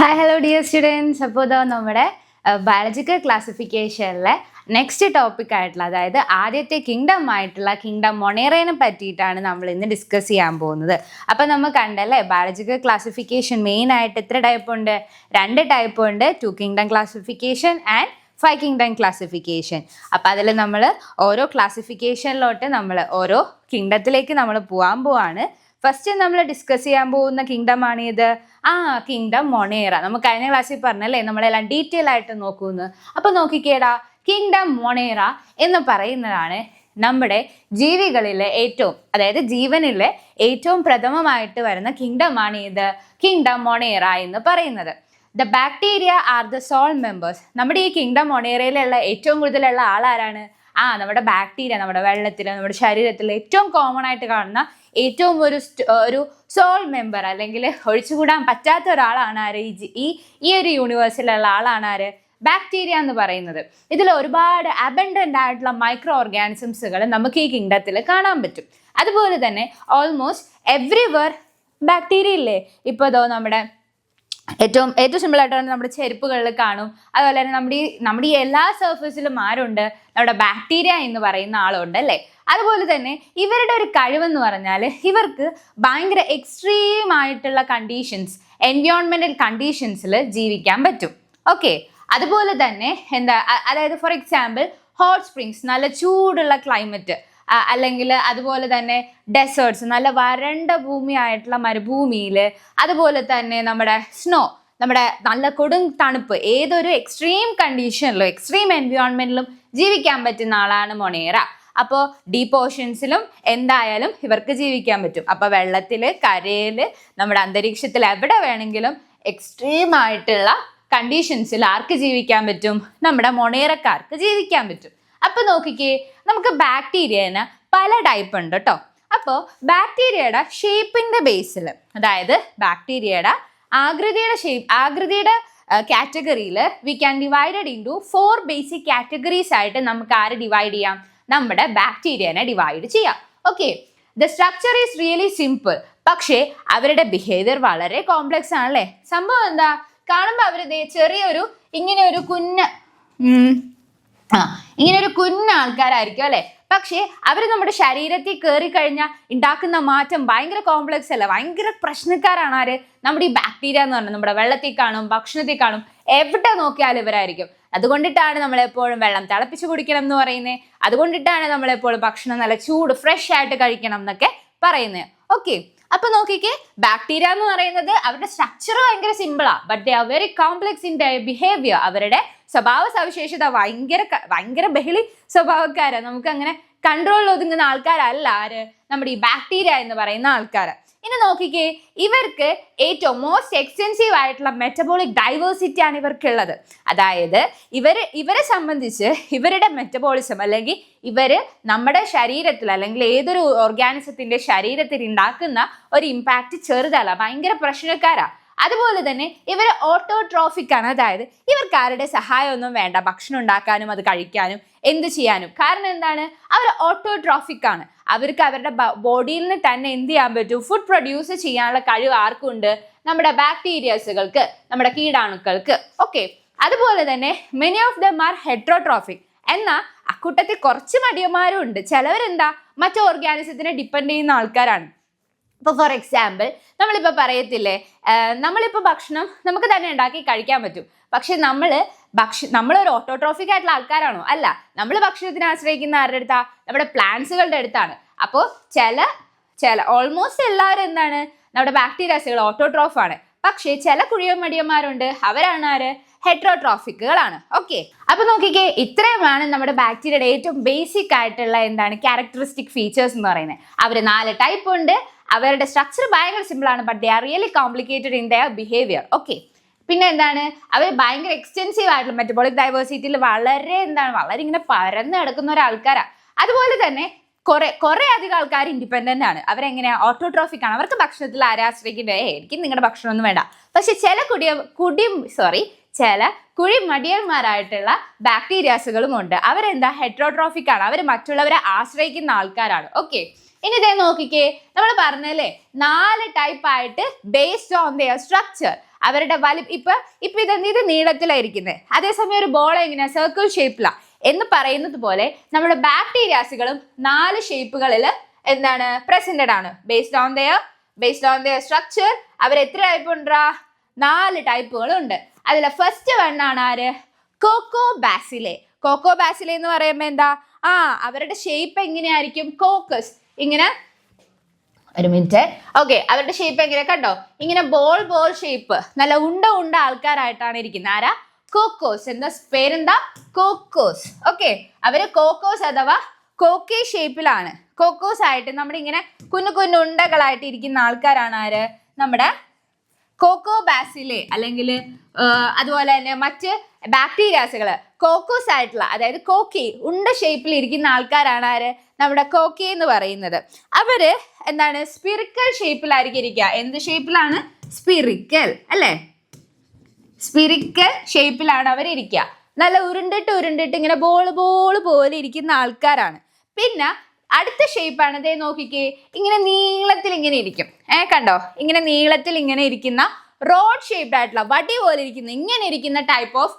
Hi hello dear students. അപ്പോൾ ഇതാ നമ്മുടെ ബയോളജിക്കൽ ക്ലാസിഫിക്കേഷനിലെ നെക്സ്റ്റ് ടോപ്പിക് ആയിട്ടുള്ള, അതായത് ആദ്യത്തെ കിങ്ഡം ആയിട്ടുള്ള കിങ്ഡം മൊണേറയെ പറ്റിയിട്ടാണ് നമ്മൾ ഇന്ന് ഡിസ്കസ് ചെയ്യാൻ പോകുന്നത്. അപ്പോൾ നമ്മൾ കണ്ടല്ലേ, ബയോളജിക്കൽ ക്ലാസിഫിക്കേഷൻ മെയിൻ ആയിട്ട് എത്ര ടൈപ്പ് ഉണ്ട്? 2 ടൈപ്പ് ഉണ്ട്. 2 kingdom classification and 5 kingdom classification. അപ്പോൾ അതിൽ നമ്മൾ ഓരോ ക്ലാസിഫിക്കേഷനിലോട്ട് നമ്മൾ ഓരോ കിങ്ഡത്തിലേക്ക് നമ്മൾ പോവാണ്. ഫസ്റ്റ് നമ്മൾ ഡിസ്കസ് ചെയ്യാൻ പോകുന്ന കിങ്ഡം ആണ് ഇത്. Kingdom Monera. നമുക്ക് കഴിഞ്ഞ ക്ലാസ്സിൽ പറഞ്ഞല്ലേ, നമ്മളെല്ലാം ഡീറ്റെയിൽ ആയിട്ട് നോക്കുന്നു. അപ്പൊ നോക്കിക്കേടാ, കിങ്ഡം മൊണേറ എന്ന് പറയുന്നതാണ് നമ്മുടെ ജീവികളിലെ അതായത് ജീവനിലെ ഏറ്റവും പ്രഥമമായിട്ട് വരുന്ന കിങ്ഡമാണ് ഇത്, കിങ്ഡം മൊണേറ എന്ന് പറയുന്നത്. The bacteria are the sole members. നമ്മുടെ ഈ കിങ്ഡം മൊണേറയിലുള്ള ഏറ്റവും കൂടുതലുള്ള ആളാരാണ്? നമ്മുടെ ബാക്ടീരിയ. നമ്മുടെ വെള്ളത്തിൽ, നമ്മുടെ ശരീരത്തിൽ ഏറ്റവും കോമൺ ആയിട്ട് കാണുന്ന ഏറ്റവും ഒരു സോൾ മെമ്പർ, അല്ലെങ്കിൽ ഒഴിച്ചുകൂടാൻ പറ്റാത്ത ഒരാളാണ് ആര്? ഈ ഒരു യൂണിവേഴ്സിലുള്ള ആളാണ് ആര്? ബാക്ടീരിയ എന്ന് പറയുന്നത്. ഇതിൽ ഒരുപാട് അബൻഡന്റ് ആയിട്ടുള്ള മൈക്രോ ഓർഗാനിസംസുകൾ നമുക്ക് ഈ കിങ്ഡത്തിൽ കാണാൻ പറ്റും. അതുപോലെ തന്നെ ഓൾമോസ്റ്റ് എവ്രിവെയർ ബാക്ടീരിയ ഇല്ലേ. ഇപ്പോൾ ഇതോ നമ്മുടെ ഏറ്റവും സിമ്പിൾ ആയിട്ടാണ് നമ്മുടെ ചെരുപ്പുകളിൽ കാണും. അതുപോലെ തന്നെ നമ്മുടെ ഈ എല്ലാ സർഫേസിലും ആരുണ്ട്? നമ്മുടെ ബാക്ടീരിയ എന്ന് പറയുന്ന ആളുണ്ട് അല്ലേ. അതുപോലെ തന്നെ ഇവരുടെ ഒരു കഴിവെന്ന് പറഞ്ഞാൽ ഇവർക്ക് ഭയങ്കര എക്സ്ട്രീം ആയിട്ടുള്ള കണ്ടീഷൻസ്, എൻവയോൺമെന്റൽ കണ്ടീഷൻസിൽ ജീവിക്കാൻ പറ്റും. ഓക്കെ. അതുപോലെ തന്നെ അതായത് ഫോർ എക്സാമ്പിൾ ഹോട്ട് സ്പ്രിങ്സ്, നല്ല ചൂടുള്ള ക്ലൈമറ്റ്, അല്ലെങ്കിൽ അതുപോലെ തന്നെ ഡെസേർട്സ്, നല്ല വരണ്ട ഭൂമിയായിട്ടുള്ള മരുഭൂമിയിൽ, അതുപോലെ തന്നെ നമ്മുടെ സ്നോ, നമ്മുടെ നല്ല കൊടും തണുപ്പ്, ഏതൊരു എക്സ്ട്രീം കണ്ടീഷനിലും എക്സ്ട്രീം എൻവയോൺമെന്റിലും ജീവിക്കാൻ പറ്റുന്ന ആളാണ് മൊണേറ. അപ്പോൾ ഡീപ്പ് ഓഷ്യൻസിലും എന്തായാലും ഇവർക്ക് ജീവിക്കാൻ പറ്റും. അപ്പോൾ വെള്ളത്തിൽ, കരയിൽ, നമ്മുടെ അന്തരീക്ഷത്തിൽ എവിടെ വേണമെങ്കിലും എക്സ്ട്രീം ആയിട്ടുള്ള കണ്ടീഷൻസിൽ ആർക്ക് ജീവിക്കാൻ പറ്റും? നമ്മുടെ മൊണേറക്കാർക്ക് ജീവിക്കാൻ പറ്റും. അപ്പൊ നോക്കിക്കേ, നമുക്ക് ബാക്ടീരിയന് പല ടൈപ്പ് ഉണ്ട് കേട്ടോ. അപ്പോൾ ബാക്ടീരിയയുടെ ഷേപ്പിന്റെ ബേസിൽ, അതായത് ബാക്ടീരിയയുടെ ആകൃതിയുടെ കാറ്റഗറിയിൽ we can divided into 4 basic categories ആയിട്ട് നമുക്ക് ആരെ ഡിവൈഡ് ചെയ്യാം? നമ്മുടെ ബാക്ടീരിയനെ ഡിവൈഡ് ചെയ്യാം. Okay. The structure is really simple. പക്ഷേ അവരുടെ ബിഹേവിയർ വളരെ കോംപ്ലക്സ് ആണല്ലേ. സംഭവം എന്താ? കാണുമ്പോൾ അവര് ചെറിയൊരു ഇങ്ങനെ ഒരു കുഞ്ഞ ആൾക്കാരായിരിക്കും അല്ലെ. പക്ഷേ അവർ നമ്മുടെ ശരീരത്തിൽ കയറി കഴിഞ്ഞാൽ ഉണ്ടാക്കുന്ന മാറ്റം ഭയങ്കര കോംപ്ലക്സ് അല്ല, ഭയങ്കര പ്രശ്നക്കാരാണ് ആര്? നമ്മുടെ ഈ ബാക്ടീരിയ എന്ന് പറഞ്ഞാൽ നമ്മുടെ വെള്ളത്തിൽ കാണും, ഭക്ഷണത്തിൽ കാണും, എവിടെ നോക്കിയാലും ഇവരായിരിക്കും. അതുകൊണ്ടിട്ടാണ് നമ്മളെപ്പോഴും വെള്ളം തിളപ്പിച്ച് കുടിക്കണം എന്ന് പറയുന്നത്. അതുകൊണ്ടിട്ടാണ് നമ്മളെപ്പോഴും ഭക്ഷണം നല്ല ചൂട് ഫ്രഷ് ആയിട്ട് കഴിക്കണം എന്നൊക്കെ പറയുന്നത്. ഓക്കെ. അപ്പൊ നോക്കിക്കേ, ബാക്ടീരിയ എന്ന് പറയുന്നത് അവരുടെ സ്ട്രക്ചർ ഭയങ്കര സിമ്പിളാ, but they are very complex in their behaviour. അവരുടെ സ്വഭാവ സവിശേഷത ഭയങ്കര ബഹളി സ്വഭാവക്കാരാ. നമുക്ക് അങ്ങനെ കൺട്രോളിൽ ഒതുങ്ങുന്ന ആൾക്കാരല്ല ആര്? നമ്മുടെ ഈ ബാക്ടീരിയ എന്ന് പറയുന്ന ആൾക്കാര്. ഇനി നോക്കിക്കേ, ഇവർക്ക് ഏറ്റവും മോസ്റ്റ് എക്സ്റ്റെൻസീവ് ആയിട്ടുള്ള മെറ്റബോളിക് ഡൈവേഴ്സിറ്റി ആണ് ഇവർക്കുള്ളത്. അതായത് ഇവരെ സംബന്ധിച്ച് ഇവരുടെ മെറ്റബോളിസം, അല്ലെങ്കിൽ ഇവര് നമ്മുടെ ശരീരത്തിൽ, അല്ലെങ്കിൽ ഏതൊരു ഓർഗാനിസത്തിന്റെ ശരീരത്തിൽ ഉണ്ടാക്കുന്ന ഒരു ഇമ്പാക്റ്റ് ചെറുതല്ല, ഭയങ്കര പ്രശ്നക്കാരാ. അതുപോലെ തന്നെ ഇവർ ഓട്ടോട്രോഫിക് ആണ്. അതായത് ഇവർക്ക് ആരുടെ സഹായമൊന്നും വേണ്ട ഭക്ഷണം ഉണ്ടാക്കാനും അത് കഴിക്കാനും എന്ത് ചെയ്യാനും. കാരണം എന്താണ്? അവർ ഓട്ടോട്രോഫിക് ആണ്. അവർക്ക് അവരുടെ ബോഡിയിൽ നിന്ന് തന്നെ എന്ത് ചെയ്യാൻ പറ്റും? ഫുഡ് പ്രൊഡ്യൂസ് ചെയ്യാനുള്ള കഴിവ് ആർക്കുണ്ട്? നമ്മുടെ ബാക്ടീരിയസുകൾക്ക്, നമ്മുടെ കീടാണുക്കൾക്ക്. ഓക്കെ. അതുപോലെ തന്നെ many of them R heterotrophic. എന്നാൽ അക്കൂട്ടത്തിൽ കുറച്ച് മടിയന്മാരും ഉണ്ട്. ചിലവരെന്താ, മറ്റു ഓർഗാനിസത്തിനെ ഡിപ്പെൻഡ് ചെയ്യുന്ന ആൾക്കാരാണ്. ഇപ്പോൾ ഫോർ എക്സാമ്പിൾ നമ്മളിപ്പോൾ പറയത്തില്ലേ, നമ്മളിപ്പോൾ ഭക്ഷണം നമുക്ക് തന്നെ ഉണ്ടാക്കി കഴിക്കാൻ പറ്റും. പക്ഷെ നമ്മളൊരു ഓട്ടോട്രോഫിക് ആയിട്ടുള്ള ആൾക്കാരാണോ? അല്ല. നമ്മൾ ഭക്ഷണത്തിന് ആശ്രയിക്കുന്ന ആരുടെ അടുത്താ? നമ്മുടെ പ്ലാന്റ്സുകളുടെ അടുത്താണ്. അപ്പോൾ ചില ഓൾമോസ്റ്റ് എല്ലാവരും എന്താണ്? നമ്മുടെ ബാക്ടീരിയസുകൾ ഓട്ടോട്രോഫ് ആണ്. പക്ഷേ ചില കുഴിയമടിയന്മാരുണ്ട്, അവരാണ് ആര്? ഹെട്രോട്രോഫിക്കുകളാണ്. ഓക്കെ. അപ്പൊ നോക്കിക്കേ, ഇത്രയുമാണ് നമ്മുടെ ബാക്ടീരിയയുടെ ഏറ്റവും ബേസിക് ആയിട്ടുള്ള ക്യാരക്ടറിസ്റ്റിക് ഫീച്ചേഴ്സ് എന്ന് പറയുന്നത്. അവർ 4 ടൈപ്പ് ഉണ്ട്. അവരുടെ സ്ട്രക്ചർ ഭയങ്കര സിമ്പിൾ ആണ്, but they are really complicated in their behaviour. Okay. പിന്നെ അവർ ഭയങ്കര എക്സ്റ്റെൻസീവ് ആയിട്ടുള്ള മെറ്റബോളിക് ഡൈവേഴ്സിറ്റിയിൽ വളരെ ഇങ്ങനെ പരന്ന് കിടക്കുന്ന ഒരാൾക്കാരാ. അതുപോലെ തന്നെ കുറെ അധികം ആൾക്കാർ ഇൻഡിപെൻഡന്റ് ആണ്. അവരെങ്ങനെയാ? ഓട്ടോട്രോഫിക് ആണ്. അവർക്ക് ഭക്ഷണത്തിൽ ആരെ ആശ്രയിക്കണ്ടേ? എനിക്ക് നിങ്ങളുടെ ഭക്ഷണമൊന്നും വേണ്ട. പക്ഷെ ചില കുഴിമടിയന്മാരായിട്ടുള്ള ബാക്ടീരിയാസുകളും ഉണ്ട്. അവരെന്താ? ഹെട്രോട്രോഫിക് ആണ്. അവർ മറ്റുള്ളവരെ ആശ്രയിക്കുന്ന ആൾക്കാരാണ്. ഓക്കെ. ഇനി ഇതേ നോക്കിക്കേ, നമ്മൾ പറഞ്ഞല്ലേ 4 ടൈപ്പ് ആയിട്ട് ബേസ്ഡ് ഓൺ ദെയർ സ്ട്രക്ചർ. അവരുടെ ഇപ്പൊ ഇത് നീളത്തിലായിരിക്കുന്നത്, അതേസമയം ഒരു ബോൾ എങ്ങനെയാ സർക്കിൾ ഷേപ്പിലാ എന്ന് പറയുന്നത് പോലെ നമ്മുടെ ബാക്ടീരിയാസുകളും 4 ഷേപ്പുകളിൽ എന്താണ് പ്രസന്റഡ് ആണ്. ബേസ്ഡ് ഓൺ ദെയർ സ്ട്രക്ചർ അവർ എത്ര ടൈപ്പ് ഉണ്ടാ? 4 ടൈപ്പുകളുണ്ട്. അതിലെ ഫസ്റ്റ് വൺ ആണ് ആര്? കോക്കോ ബാസിലെ. കോക്കോ ബാസിലെ എന്ന് പറയുമ്പോൾ എന്താ? അവരുടെ ഷേപ്പ് എങ്ങനെയായിരിക്കും? കോക്കസ്. ഇങ്ങനെ ഒരു മിനിറ്റ്. ഓക്കെ, അവരുടെ ഷേപ്പ് എങ്ങനെ കണ്ടോ? ഇങ്ങനെ ബോൾ ഷേപ്പ്, നല്ല ഉണ്ട ആൾക്കാരായിട്ടാണ് ഇരിക്കുന്നത്. ആരാ? കോക്കോസ്. എന്താ പേരെന്താ? കോക്കോസ്. ഓക്കെ, അവര് കോക്കോസ് അഥവാ കോക്കി ഷേപ്പിലാണ്. കോക്കോസ് ആയിട്ട് നമ്മുടെ ഇങ്ങനെ കുഞ്ഞു ഉണ്ടകളായിട്ട് ഇരിക്കുന്ന ആൾക്കാരാണ് ആര്? നമ്മുടെ കോക്കോ ബാസിലെ. അല്ലെങ്കിൽ അതുപോലെ തന്നെ മറ്റ് ബാക്ടീരിയാസുകള് കോക്കോസ് ആയിട്ടുള്ള, അതായത് കോക്കി ഉണ്ട ഷേപ്പിൽ ഇരിക്കുന്ന ആൾക്കാരാണ് ആര്? നമ്മുടെ കോക്കി എന്ന് പറയുന്നത്. അവര് എന്താണ്? സ്പിറിക്കൽ ഷേപ്പിലായിരിക്കും ഇരിക്കുക. എന്ത് ഷേപ്പിലാണ്? സ്പിറിക്കൽ അല്ലേ? സ്പിറിക്കൽ ഷേപ്പിലാണ് അവരിയ്ക്കുക. നല്ല ഉരുണ്ടിട്ട് ഇങ്ങനെ ബോൾ പോലെ ഇരിക്കുന്ന ആൾക്കാരാണ്. പിന്നെ അടുത്ത ഷേപ്പാണ്, ദേ നോക്കിക്കേ, ഇങ്ങനെ നീളത്തിൽ ഇങ്ങനെ ഇരിക്കും. കണ്ടോ? ഇങ്ങനെ നീളത്തിൽ ഇങ്ങനെ ഇരിക്കുന്ന റോഡ് ഷേപ്ഡ് ആയിട്ടുള്ള, വടി പോലെ ഇരിക്കുന്ന, ഇങ്ങനെ ഇരിക്കുന്ന ടൈപ്പ് ഓഫ്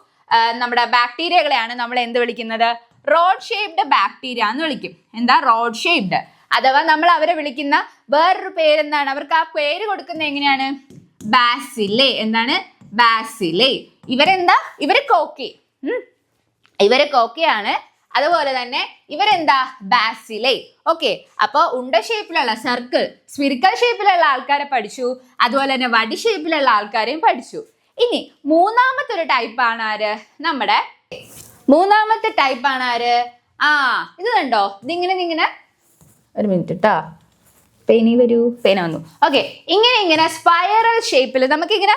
നമ്മുടെ ബാക്ടീരിയകളെയാണ് നമ്മൾ എന്ത് വിളിക്കുന്നത്? റോഡ് ഷേപ്ഡ് ബാക്ടീരിയ എന്ന് വിളിക്കും. എന്താ? Rod shaped. അഥവാ നമ്മൾ അവരെ വിളിക്കുന്ന വേറൊരു പേരെന്താണ്? അവർക്ക് ആ പേര് കൊടുക്കുന്നത് എങ്ങനെയാണ്? ബാസിലെ. എന്താണ്? ബാസിലെ. ഇവര് കോക്കി. ഇവര് കോക്കിയാണ്. അതുപോലെ തന്നെ ഇവരെന്താ? ബാസിലെ. ഓക്കെ, അപ്പൊ ഉണ്ട ഷേപ്പിലുള്ള സർക്കിൾ, സ്പിറിക്കൽ ഷേപ്പിലുള്ള ആൾക്കാരെ പഠിച്ചു. അതുപോലെ തന്നെ വടി ഷേപ്പിലുള്ള ആൾക്കാരെയും പഠിച്ചു. ഇനി മൂന്നാമത്തെ ഒരു ടൈപ്പാണ് ആര്? നമ്മുടെ മൂന്നാമത്തെ ടൈപ്പാണ് ആര്? ഇത് കണ്ടോ? ഇതിങ്ങനെ ഒരു മിനിറ്റ് കേട്ടോ, പേന വന്നു. ഓക്കെ, ഇങ്ങനെ സ്പൈറൽ ഷേപ്പിൽ നമുക്കിങ്ങനെ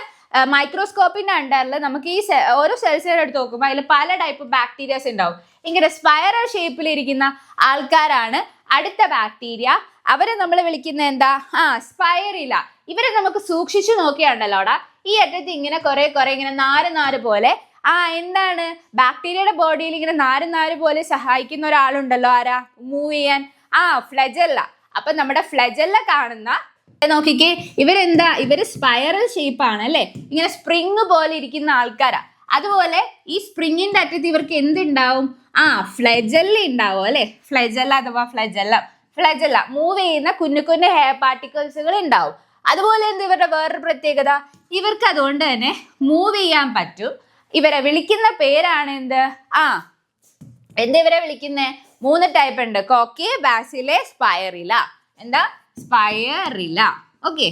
മൈക്രോസ്കോപ്പിന്റെ അണ്ടറിൽ നമുക്ക് ഈ ഓരോ സെൽസിനെ എടുത്ത് നോക്കുമ്പോൾ അതിൽ പല ടൈപ്പ് ബാക്ടീരിയാസ് ഉണ്ടാവും. ഇങ്ങനെ സ്പൈറൽ ഷേപ്പിൽ ഇരിക്കുന്ന ആൾക്കാരാണ് അടുത്ത ബാക്ടീരിയ. അവരെ നമ്മൾ വിളിക്കുന്ന എന്താ? സ്പൈറില. ഇവരെ നമുക്ക് സൂക്ഷിച്ചു നോക്കിയാണ്ടല്ലോടാ, ഈ അറ്റത്ത് ഇങ്ങനെ കുറെ ഇങ്ങനെ നാര് പോലെ എന്താണ് ബാക്ടീരിയയുടെ ബോഡിയിൽ ഇങ്ങനെ നാര് പോലെ സഹായിക്കുന്ന ഒരാളുണ്ടല്ലോ. ആരാ? മൂവ് ചെയ്യാൻ. ഫ്ലജല്ല. അപ്പൊ നമ്മുടെ ഫ്ലജല്ല കാണുന്ന, നോക്കിക്കേ, ഇവര് സ്പൈറൽ ഷേപ്പാണ് അല്ലെ? ഇങ്ങനെ സ്പ്രിങ് പോലെ ഇരിക്കുന്ന ആൾക്കാരാ. അതുപോലെ ഈ സ്പ്രിങ്ങിന്റെ അറ്റത്ത് ഇവർക്ക് എന്തുണ്ടാവും? ഫ്ലജല്ല ഉണ്ടാവും അല്ലെ? ഫ്ലജല്ല അഥവാ ഫ്ലജല്ല മൂവ് ചെയ്യുന്ന കുഞ്ഞു ഹെയർ പാർട്ടിക്കിൾസുകൾ ഉണ്ടാവും. അതുപോലെ ഇവരുടെ വേറൊരു പ്രത്യേകത, ഇവർക്ക് അതുകൊണ്ട് തന്നെ മൂവ് ചെയ്യാൻ പറ്റും. ഇവരെ വിളിക്കുന്ന പേരാണ് എന്ത്? ഇവരെ വിളിക്കുന്നേ 3 ടൈപ്പ് ഉണ്ട്: കോക്കി, ബാസിലെ, സ്പൈറില. എന്താ? സ്പൈറില. ഓക്കെ,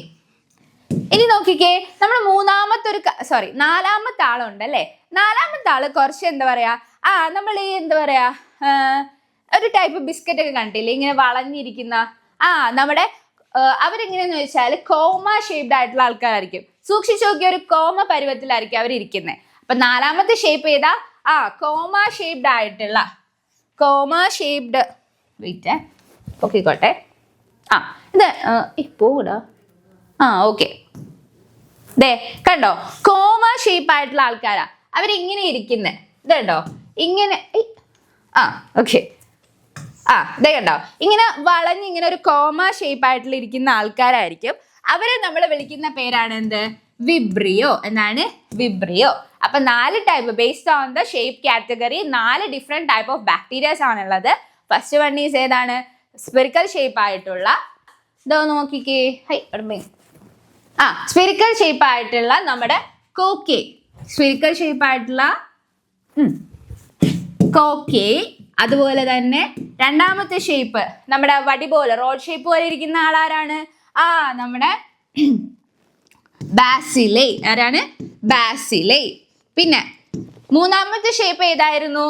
ഇനി നോക്കിക്കേ, നമ്മൾ നാലാമത്തെ ആളുണ്ട് അല്ലേ? നാലാമത്തെ ആള് കുറച്ച് എന്താ പറയാ, നമ്മൾ ഈ എന്താ പറയാ, ഒരു ടൈപ്പ് ബിസ്ക്കറ്റ് ഒക്കെ കണ്ടില്ലേ, ഇങ്ങനെ വളഞ്ഞിരിക്കുന്ന നമ്മുടെ അവരെങ്ങനെയെന്ന് വെച്ചാൽ കോമ ഷേപ്ഡ് ആയിട്ടുള്ള ആൾക്കാരായിരിക്കും. സൂക്ഷിച്ചു നോക്കിയ ഒരു കോമ പരുവത്തിലായിരിക്കും അവരിയ്ക്കുന്നത്. അപ്പൊ നാലാമത്തെ ഷേപ്പ് ഏതാ? കോമ ഷേപ്ഡ് ആയിട്ടുള്ള, വെയിറ്റ് നോക്കിക്കോട്ടെ. ഇത് പോകൂടാ. ഓക്കെ, ദേ കണ്ടോ? കോമ ഷേപ്പ് ആയിട്ടുള്ള ആൾക്കാരാ അവരിങ്ങനെ ഇരിക്കുന്നത്. ഇത് കണ്ടോ? ഇങ്ങനെ ഓക്കെ, ഇതേ കണ്ടോ? ഇങ്ങനെ വളഞ്ഞിങ്ങനെ ഒരു കോമ ഷേപ്പ് ആയിട്ടുള്ള ഇരിക്കുന്ന ആൾക്കാരായിരിക്കും. അവരെ നമ്മൾ വിളിക്കുന്ന പേരാണ് എന്ത്? വിബ്രിയോ. എന്താണ്? വിബ്രിയോ. അപ്പൊ 4 type, based on the shape category 4 different type of bacterias ആണുള്ളത്. ഫസ്റ്റ് വൺ ഈസ് ഏതാണ്? സ്പെറിക്കൽ ഷേപ്പ് ആയിട്ടുള്ള, ഇതോ നോക്കിക്കേ, സ്പെറിക്കൽ ഷേപ്പ് ആയിട്ടുള്ള നമ്മുടെ കോക്കി. സ്പെറിക്കൽ ഷേപ്പ് ആയിട്ടുള്ള കോക്കി. അതുപോലെ തന്നെ രണ്ടാമത്തെ ഷേപ്പ് നമ്മുടെ വടി പോലെ, റോഡ് ഷേപ്പ് പോലെ ഇരിക്കുന്ന ആളാരാണ്? നമ്മുടെ ബാസിലെ. ആരാണ്? ബാസിലെ. പിന്നെ മൂന്നാമത്തെ ഷേപ്പ് ഏതായിരുന്നു?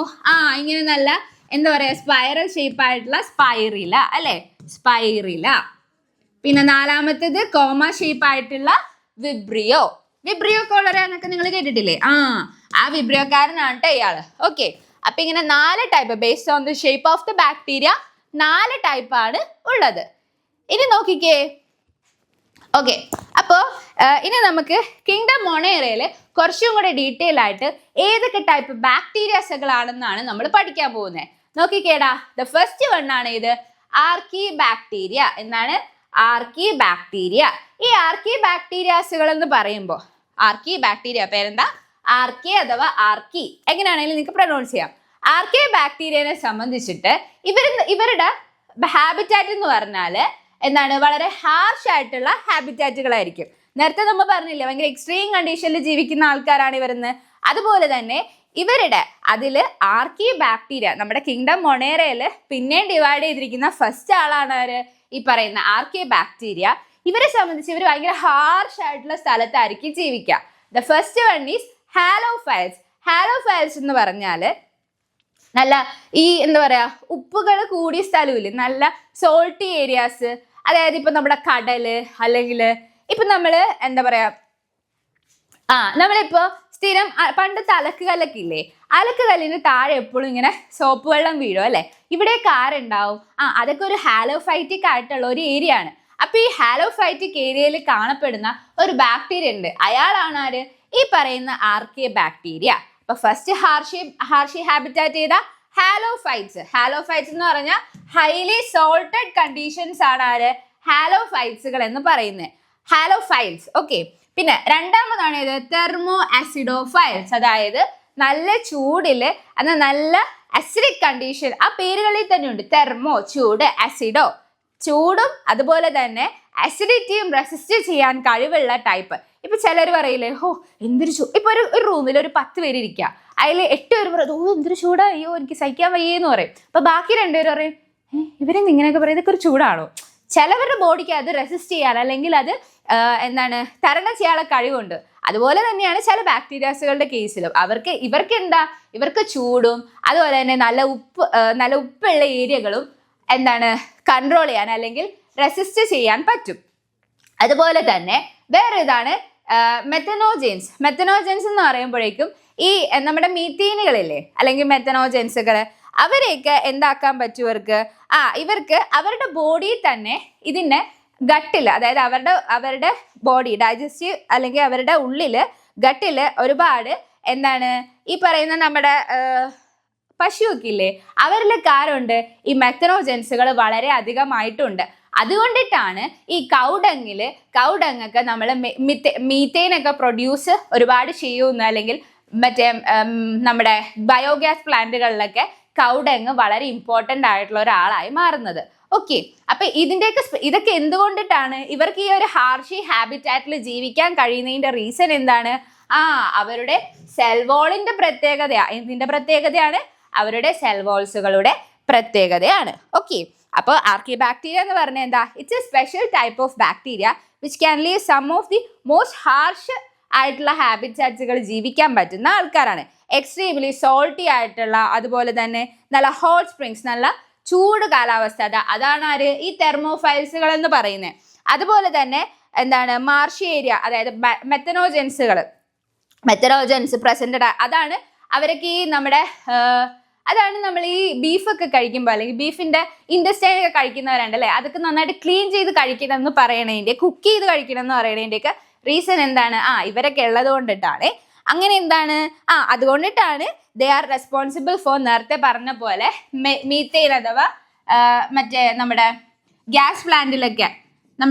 ഇങ്ങനെ നല്ല എന്താ പറയാ, സ്പൈറൽ ഷേപ്പ് ആയിട്ടുള്ള സ്പൈറില അല്ലെ? സ്പൈറില. പിന്നെ നാലാമത്തേത് കോമ ഷേപ്പ് ആയിട്ടുള്ള വിബ്രിയോ. വിബ്രിയോ കോളറ എന്നൊക്കെ നിങ്ങൾ കേട്ടിട്ടില്ലേ? ആ വിബ്രിയോക്കാരനാണ് കേട്ടോ ഇയാള്. ഓക്കെ, അപ്പൊ ഇങ്ങനെ 4 type, based on the shape of the bacteria 4 ടൈപ്പാണ് ഉള്ളത്. ഇനി നോക്കിക്കേ. ഓക്കെ, അപ്പോൾ ഇനി നമുക്ക് കിങ്ഡം മൊണേറയിൽ കുറച്ചും കൂടെ ഡീറ്റെയിൽ ആയിട്ട് ഏതൊക്കെ ടൈപ്പ് ബാക്ടീരിയാസുകളാണെന്നാണ് നമ്മൾ പഠിക്കാൻ പോകുന്നത്. നോക്കിക്കേടാ, ദ ഫസ്റ്റ് വൺ ആണ് ഇത് ആർക്കി ബാക്ടീരിയ. എന്താണ്? ആർക്കി ബാക്ടീരിയ. ഈ ആർക്കി ബാക്ടീരിയാസുകൾ എന്ന് പറയുമ്പോൾ ആർക്കി ബാക്ടീരിയ. പേരെന്താ? ആർക്കി അഥവാ ആർക്കി, എങ്ങനെയാണെങ്കിലും നിങ്ങൾക്ക് പ്രൊനൗൺസ് ചെയ്യാം. ആർക്കി ബാക്ടീരിയനെ സംബന്ധിച്ചിട്ട് ഇവരുടെ ഹാബിറ്റാറ്റ് എന്ന് പറഞ്ഞാൽ എന്താണ്? വളരെ ഹാർഷ് ആയിട്ടുള്ള ഹാബിറ്റാറ്റുകളായിരിക്കും. നേരത്തെ നമ്മൾ പറഞ്ഞില്ലേ ഭയങ്കര എക്സ്ട്രീം കണ്ടീഷനിൽ ജീവിക്കുന്ന ആൾക്കാരാണ് ഇവരെന്ന്. അതുപോലെ തന്നെ ഇവരുടെ അതിൽ ആർക്കി ബാക്ടീരിയ നമ്മുടെ കിങ്ഡം മൊണേറയിൽ പിന്നെയും ഡിവൈഡ് ചെയ്തിരിക്കുന്ന ഫസ്റ്റ് ആളാണ് ആര്? ഈ പറയുന്ന ആർക്കി ബാക്ടീരിയ. ഇവരെ സംബന്ധിച്ച് ഇവർ ഭയങ്കര ഹാർഷ് ആയിട്ടുള്ള സ്ഥലത്തായിരിക്കും ജീവിക്കുക. The first one is halophiles. Halophiles എന്ന് പറഞ്ഞാൽ നല്ല ഈ എന്താ പറയാ ഉപ്പുകൾ കൂടിയ സ്ഥലമില്ലേ, നല്ല സോൾട്ടി ഏരിയാസ്, അതായത് ഇപ്പൊ നമ്മുടെ കടല് അല്ലെങ്കിൽ ഇപ്പൊ നമ്മള് എന്താ പറയാ നമ്മളിപ്പോ സ്ഥിരം പണ്ടത്തെ അലക്കുകല്ലൊക്കെ ഇല്ലേ, അലക്കുകല്ലിന് താഴെ എപ്പോഴും ഇങ്ങനെ സോപ്പ് വെള്ളം വീഴും അല്ലെ, ഇവിടെ കാറുണ്ടാവും. അതൊക്കെ ഒരു ഹാലോഫൈറ്റിക് ആയിട്ടുള്ള ഒരു ഏരിയ ആണ്. അപ്പൊ ഈ ഹാലോഫൈറ്റിക് ഏരിയയിൽ കാണപ്പെടുന്ന ഒരു ബാക്ടീരിയ ഉണ്ട്, അയാളാണ് ആര്? ഈ പറയുന്ന ആർക്കി ബാക്ടീരിയ. അപ്പൊ ഫസ്റ്റ് ഹാർഷി ഹാബിറ്റാറ്റ് ചെയ്ത ഹാലോഫൈറ്റ്സ്. ഹാലോഫൈറ്റ്സ് എന്ന് പറഞ്ഞാൽ ഹൈലി സോൾട്ടഡ് കണ്ടീഷൻസ് ആണ് ആര്? ഹാലോഫൈറ്റ്സുകൾ എന്ന് പറയുന്നത്, ഹാലോഫൈൽസ്. ഓക്കെ. പിന്നെ രണ്ടാമതാണ് ഇത് തെർമോ ആസിഡോഫൈൽസ്, അതായത് നല്ല ചൂടില് നല്ല അസിഡിക് കണ്ടീഷൻ, ആ പേരുകളിൽ തന്നെ ഉണ്ട്. തെർമോ ചൂട്, ആസിഡോ ചൂടും അതുപോലെ തന്നെ അസിഡിറ്റിയും റെസിസ്റ്റ് ചെയ്യാൻ കഴിവുള്ള ടൈപ്പ്. ഇപ്പൊ ചിലർ പറയില്ലേ, എന്തൊരു ഇപ്പൊ ഒരു റൂമിൽ ഒരു 10 പേര് ഇരിക്കുക, അതിൽ 8 പേര് പറയും എന്തൊരു ചൂടാ, അയ്യോ എനിക്ക് സഹിക്കാൻ വയ്യെന്ന് പറയും. അപ്പൊ ബാക്കി 2 പേര് പറയും ഇവരെന്ത് ഇങ്ങനെയൊക്കെ പറയും, ഇതൊക്കെ ഒരു ചൂടാണോ? ചിലവരുടെ ബോഡിക്ക് അത് റെസിസ്റ്റ് ചെയ്യാൻ അല്ലെങ്കിൽ അത് തരണം ചെയ്യാനുള്ള കഴിവുണ്ട്. അതുപോലെ തന്നെയാണ് ചില ബാക്ടീരിയാസുകളുടെ കേസിലും. ഇവർക്ക് ചൂടും അതുപോലെ തന്നെ നല്ല ഉപ്പുള്ള ഏരിയകളും കൺട്രോൾ ചെയ്യാൻ അല്ലെങ്കിൽ റെസിസ്റ്റ് ചെയ്യാൻ പറ്റും. അതുപോലെ തന്നെ വേറെ ഇതാണ് മെത്തനോജൻസ്. മെത്തനോജൻസ് എന്ന് പറയുമ്പോഴേക്കും ഈ നമ്മുടെ മീത്തീനുകളില്ലേ അല്ലെങ്കിൽ മെത്തനോജൻസുകൾ, അവരെയൊക്കെ എന്താക്കാൻ പറ്റും ഇവർക്ക് അവരുടെ ബോഡിയിൽ തന്നെ ഇതിനെ ഗട്ടിൽ, അതായത് അവരുടെ ബോഡി ഡൈജസ്റ്റീവ് അല്ലെങ്കിൽ അവരുടെ ഉള്ളിൽ ഗട്ടിൽ ഒരുപാട് ഈ പറയുന്ന നമ്മുടെ പശുവൊക്കെ ഇല്ലേ, അവരിൽ കാരുണ്ട് ഈ മെത്തനോജൻസുകൾ വളരെ അധികമായിട്ടുണ്ട്. അതുകൊണ്ടിട്ടാണ് ഈ കൗഡങ്ങൊക്കെ നമ്മൾ മീത്തേനൊക്കെ പ്രൊഡ്യൂസ് ഒരുപാട് ചെയ്യുന്ന അല്ലെങ്കിൽ നമ്മുടെ ബയോഗ്യാസ് പ്ലാന്റുകളിലൊക്കെ കൗഡങ്ങ് വളരെ ഇമ്പോർട്ടൻ്റ് ആയിട്ടുള്ള ഒരാളായി മാറുന്നത്. ഓക്കെ. അപ്പൊ ഇതൊക്കെ എന്തുകൊണ്ടിട്ടാണ് ഇവർക്ക് ഈ ഒരു ഹാർഷി ഹാബിറ്റാറ്റിൽ ജീവിക്കാൻ കഴിയുന്നതിന്റെ റീസൺ എന്താണ്? അവരുടെ സെൽവോളിന്റെ എന്തിന്റെ പ്രത്യേകതയാണ്? അവരുടെ സെൽവോൾസുകളുടെ പ്രത്യേകതയാണ്. ഓക്കെ. അപ്പോൾ ആർക്കി ബാക്ടീരിയ എന്ന് പറഞ്ഞാൽ എന്താ? It's a special type of bacteria which can live some of the most harsh ആയിട്ടുള്ള ഹാബിറ്റാറ്റ്സുകൾ ജീവിക്കാൻ പറ്റുന്ന ആൾക്കാരാണ്. എക്സ്ട്രീംലി സോൾട്ടി ആയിട്ടുള്ള, അതുപോലെ തന്നെ നല്ല ഹോട്ട് സ്പ്രിങ്സ്, നല്ല ചൂട് കാലാവസ്ഥ, അതാണ് ആര്? ഈ തെർമോഫൈൽസുകൾ എന്ന് പറയുന്നത്. അതുപോലെ തന്നെ മാർഷി ഏരിയ, അതായത് മെത്തനോജൻസ് പ്രസന്റഡ്, അതാണ് അവരൊക്കെ ഈ അതാണ് നമ്മൾ ഈ ബീഫൊക്കെ കഴിക്കുമ്പോൾ അല്ലെങ്കിൽ ബീഫിന്റെ ഇൻഡസ്റ്റൈൻ ഒക്കെ കഴിക്കുന്നവരുണ്ട് അല്ലേ, അതൊക്കെ നന്നായിട്ട് ക്ലീൻ ചെയ്ത് കഴിക്കണം എന്ന് പറയണതിന്റെ, കുക്ക് ചെയ്ത് കഴിക്കണം എന്ന് പറയണതിന്റെ ഒക്കെ റീസൺ എന്താണ്? ഇവരൊക്കെ ഉള്ളത് കൊണ്ടിട്ടാണ്. അങ്ങനെ അതുകൊണ്ടിട്ടാണ് ദേ ആർ റെസ്പോൺസിബിൾ ഫോർ നേരത്തെ പറഞ്ഞ പോലെ മീത്തേൻ അഥവാ നമ്മുടെ ഗ്യാസ് പ്ലാന്റിലൊക്കെ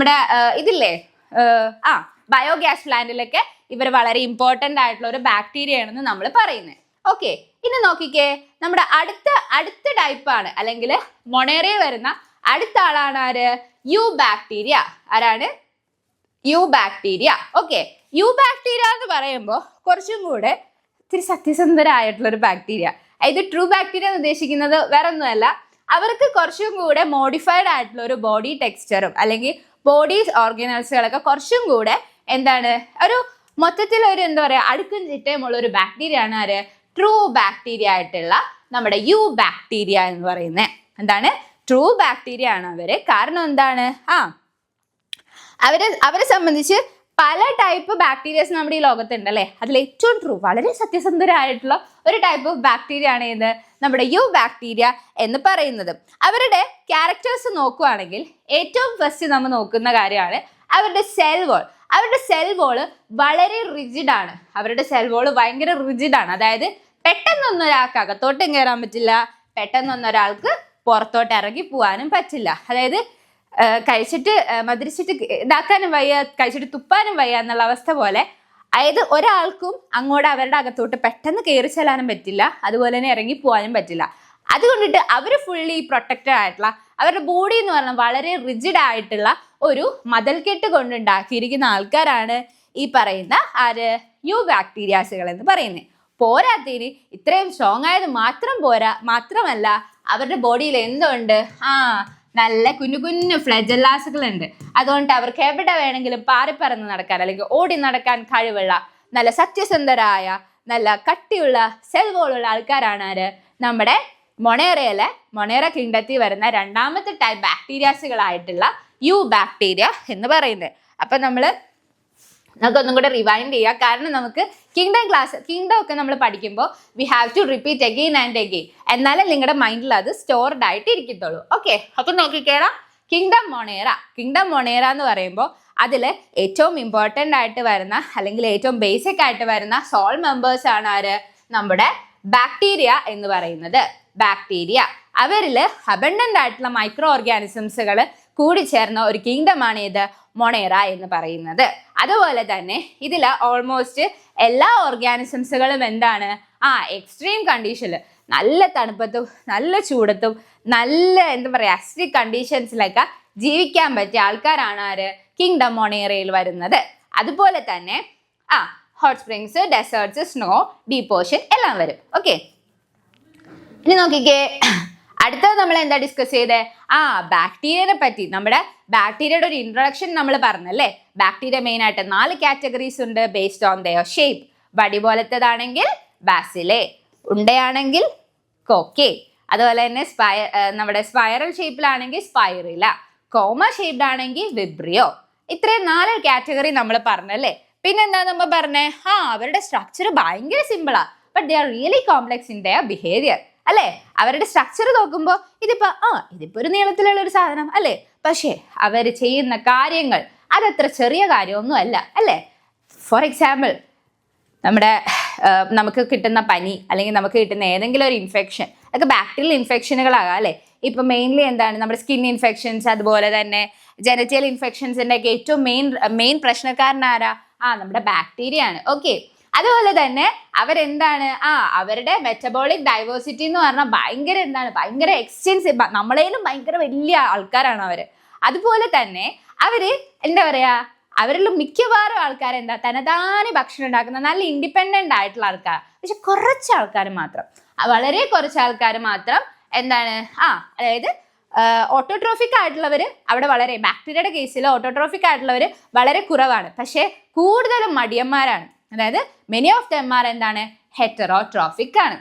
ഇതില്ലേ ബയോഗ്യാസ് പ്ലാന്റിലൊക്കെ ഇവർ വളരെ ഇമ്പോർട്ടൻ്റ് ആയിട്ടുള്ള ഒരു ബാക്ടീരിയ ആണെന്ന് നമ്മൾ പറയുന്നത്. ഓക്കെ. ഇനി നോക്കിക്കേ, നമ്മുടെ അടുത്ത ടൈപ്പാണ് അല്ലെങ്കിൽ മൊണേറയിൽ വരുന്ന അടുത്ത ആളാണ് ആര്? Eubacteria. ആരാണ്? Eubacteria. Okay. Eubacteria എന്ന് പറയുമ്പോൾ കുറച്ചും കൂടെ ഇത്തിരി സത്യസന്ധരായിട്ടുള്ള ഒരു ബാക്ടീരിയ. ഇത് ട്രൂ ബാക്ടീരിയ എന്ന് ഉദ്ദേശിക്കുന്നത് വേറെ ഒന്നുമല്ല, അവർക്ക് കുറച്ചും കൂടെ മോഡിഫൈഡ് ആയിട്ടുള്ള ഒരു ബോഡി ടെക്സ്ചറും അല്ലെങ്കിൽ ബോഡി ഓർഗനൽസുകളൊക്കെ കുറച്ചും കൂടെ ഒരു മൊത്തത്തിൽ ഒരു അടുക്കും ചിട്ടയുമുള്ള ഒരു ബാക്ടീരിയ ആണ് ആര്? ട്രൂ ബാക്ടീരിയ ആയിട്ടുള്ള നമ്മുടെ യു ബാക്ടീരിയ എന്ന് പറയുന്നത്. ട്രൂ ബാക്ടീരിയ ആണ് അവര്. കാരണം എന്താണ്? അവരെ സംബന്ധിച്ച് പല ടൈപ്പ് ബാക്ടീരിയസ് നമ്മുടെ ഈ ലോകത്തുണ്ട് അല്ലേ, അതിൽ ഏറ്റവും ട്രൂ, വളരെ സത്യസന്ധരായിട്ടുള്ള ഒരു ടൈപ്പ് ഓഫ് ബാക്ടീരിയ ആണ് ഇത് നമ്മുടെ യു ബാക്ടീരിയ എന്ന് പറയുന്നത്. അവരുടെ ക്യാരക്ടേഴ്സ് നോക്കുകയാണെങ്കിൽ ഏറ്റവും ഫസ്റ്റ് നമ്മൾ നോക്കുന്ന കാര്യമാണ് അവരുടെ സെൽ വോൾ. അവരുടെ സെൽ വോള് വളരെ റിജിഡാണ്. അവരുടെ സെൽ വോള് ഭയങ്കര റിജിഡാണ്. അതായത് പെട്ടെന്നൊന്നും ഒരാൾക്ക് അകത്തോട്ടും കയറാൻ പറ്റില്ല, പെട്ടെന്നൊന്നും ഒരാൾക്ക് പുറത്തോട്ട് ഇറങ്ങി പോകാനും പറ്റില്ല. അതായത് കഴിച്ചിട്ട് മധുരിച്ചിട്ട് ഇതാക്കാനും വയ്യ, കഴിച്ചിട്ട് തുപ്പാനും വയ്യ എന്നുള്ള അവസ്ഥ പോലെ അതായത് ഒരാൾക്കും അങ്ങോട്ട് അവരുടെ അകത്തോട്ട് പെട്ടെന്ന് കയറി ചെല്ലാനും പറ്റില്ല, അതുപോലെ തന്നെ ഇറങ്ങി പോകാനും പറ്റില്ല. അതുകൊണ്ടിട്ട് അവർ ഫുള്ളി പ്രൊട്ടക്റ്റഡ് ആയിട്ടുള്ള, അവരുടെ ബോഡി എന്ന് പറഞ്ഞാൽ വളരെ റിജിഡ് ആയിട്ടുള്ള ഒരു മതിൽക്കെട്ട് കൊണ്ടുണ്ടാക്കിയിരിക്കുന്ന ആൾക്കാരാണ് ഈ പറയുന്ന ആര്, യു ബാക്ടീരിയാസുകൾ എന്ന് പറയുന്നത്. പോരാത്തതിന് ഇത്രയും സ്ട്രോങ് ആയത് മാത്രമല്ല അവരുടെ ബോഡിയിൽ എന്തുണ്ട്, നല്ല കുഞ്ഞു കുഞ്ഞു ഫ്ലെജല്ലാസുകൾ ഉണ്ട്. അതുകൊണ്ട് അവർക്ക് എവിടെ വേണമെങ്കിലും പാറിപ്പറന്ന് നടക്കാൻ അല്ലെങ്കിൽ ഓടി നടക്കാൻ കഴിവുള്ള നല്ല സത്യസന്ധരായ നല്ല കട്ടിയുള്ള സെൽ വോളുള്ള ആൾക്കാരാണ് ആര്, നമ്മുടെ മൊണേറ കിങ്ഡത്തിൽ വരുന്ന രണ്ടാമത്തെ ടൈപ്പ് ബാക്ടീരിയാസുകളായിട്ടുള്ള യു ബാക്ടീരിയ എന്ന് പറയുന്നത്. അപ്പം നമുക്കൊന്നും കൂടെ റിവൈൻഡ് ചെയ്യാം. കാരണം നമുക്ക് കിങ്ഡം ഒക്കെ നമ്മൾ പഠിക്കുമ്പോൾ we have to repeat again and again, എന്നാലും നിങ്ങളുടെ മൈൻഡിൽ അത് സ്റ്റോർഡ് ആയിട്ട് ഇരിക്കത്തുള്ളൂ. ഓക്കെ, അപ്പം നോക്കിക്കേടാ, കിങ്ഡം മൊണേറ എന്ന് പറയുമ്പോൾ അതിൽ ഏറ്റവും ഇമ്പോർട്ടൻ്റ് ആയിട്ട് വരുന്ന അല്ലെങ്കിൽ ഏറ്റവും ബേസിക് ആയിട്ട് വരുന്ന സോൾ മെമ്പേഴ്സ് ആണ് ആര്, നമ്മുടെ ബാക്ടീരിയ എന്ന് പറയുന്നത്. ബാക്ടീരിയ അവരിൽ അബണ്ടൻ്റ് ആയിട്ടുള്ള മൈക്രോ ഓർഗാനിസംസുകൾ കൂടിച്ചേർന്ന ഒരു കിങ്ഡമാണ് ഇത് മൊണേറ എന്ന് പറയുന്നത്. അതുപോലെ തന്നെ ഇതിൽ ഓൾമോസ്റ്റ് എല്ലാ ഓർഗാനിസംസുകളും എന്താണ്, എക്സ്ട്രീം കണ്ടീഷനിൽ നല്ല തണുപ്പത്തും നല്ല ചൂടത്തും നല്ല അസിഡിക് കണ്ടീഷൻസിലൊക്കെ ജീവിക്കാൻ പറ്റിയ ആൾക്കാരാണ് ആര്, കിങ്ഡം മൊണേറയിൽ വരുന്നത്. അതുപോലെ തന്നെ hot springs, deserts, snow, deep Ocean എല്ലാം വരും. ഓക്കെ, ഇനി നോക്കിക്കേ, അടുത്തത് നമ്മൾ എന്താ ഡിസ്കസ് ചെയ്തേ, ബാക്ടീരിയനെ പറ്റി. നമ്മുടെ ബാക്ടീരിയയുടെ ഒരു ഇൻട്രൊഡക്ഷൻ നമ്മൾ പറഞ്ഞല്ലേ. ബാക്ടീരിയ മെയിൻ ആയിട്ട് 4 കാറ്റഗറീസ് ഉണ്ട് ബേസ്ഡ് ഓൺ ദെയർ ഷേപ്പ്. വടി പോലത്തേതാണെങ്കിൽ ബാസിലെ, ഉണ്ടയാണെങ്കിൽ കോക്കെ, അതുപോലെ തന്നെ നമ്മുടെ സ്പൈറൽ ഷേപ്പിലാണെങ്കിൽ സ്പൈറില, കോമ ഷേപ്ഡ് ആണെങ്കിൽ വിബ്രിയോ. ഇത്രയും 4 കാറ്റഗറി നമ്മൾ പറഞ്ഞല്ലേ. പിന്നെന്താ നമ്മൾ പറഞ്ഞേ, അവരുടെ സ്ട്രക്ചർ ഭയങ്കര സിമ്പിളാ, but they are really complex in their behaviour അല്ലേ. അവരുടെ സ്ട്രക്ചർ നോക്കുമ്പോൾ ഇതിപ്പോ ഒരു നീളത്തിലുള്ള ഒരു സാധനം അല്ലേ, പക്ഷേ അവർ ചെയ്യുന്ന കാര്യങ്ങൾ അതത്ര ചെറിയ കാര്യമൊന്നും അല്ല അല്ലേ. ഫോർ എക്സാമ്പിൾ, നമുക്ക് കിട്ടുന്ന പനി അല്ലെങ്കിൽ നമുക്ക് കിട്ടുന്ന ഏതെങ്കിലും ഒരു ഇൻഫെക്ഷൻ ഒക്കെ ബാക്ടീരിയൽ ഇൻഫെക്ഷനുകളാകാം അല്ലേ. ഇപ്പൊ മെയിൻലി എന്താണ്, നമ്മുടെ സ്കിൻ ഇൻഫെക്ഷൻസ്, അതുപോലെ തന്നെ ജനറ്റൽ ഇൻഫെക്ഷൻസിന്റെ ഒക്കെ ഏറ്റവും മെയിൻ പ്രശ്നക്കാരനാരാ, നമ്മുടെ ബാക്ടീരിയ ആണ്. ഓക്കെ, അതുപോലെ തന്നെ അവരെന്താണ്, അവരുടെ മെറ്റബോളിക് ഡൈവേഴ്സിറ്റി എന്ന് പറഞ്ഞാൽ ഭയങ്കര എക്സ്റ്റെൻസീവ്, നമ്മളേലും ഭയങ്കര വലിയ ആൾക്കാരാണ് അവര്. അതുപോലെ തന്നെ അവര് അവരിൽ മിക്കവാറും ആൾക്കാർ തനതാനെ ഭക്ഷണം ഉണ്ടാക്കുന്ന നല്ല ഇൻഡിപെൻഡന്റ് ആയിട്ടുള്ള ആൾക്കാർ. പക്ഷെ കുറച്ച് ആൾക്കാർ മാത്രം, വളരെ കുറച്ച് ആൾക്കാർ മാത്രം അതായത് ഓട്ടോട്രോഫിക് ആയിട്ടുള്ളവർ അവിടെ വളരെ, ബാക്ടീരിയയുടെ കേസിൽ ഓട്ടോട്രോഫിക് ആയിട്ടുള്ളവർ വളരെ കുറവാണ്. പക്ഷേ കൂടുതലും മടിയന്മാരാണ്. അതായത് many of them are heterotrophic ആണ്.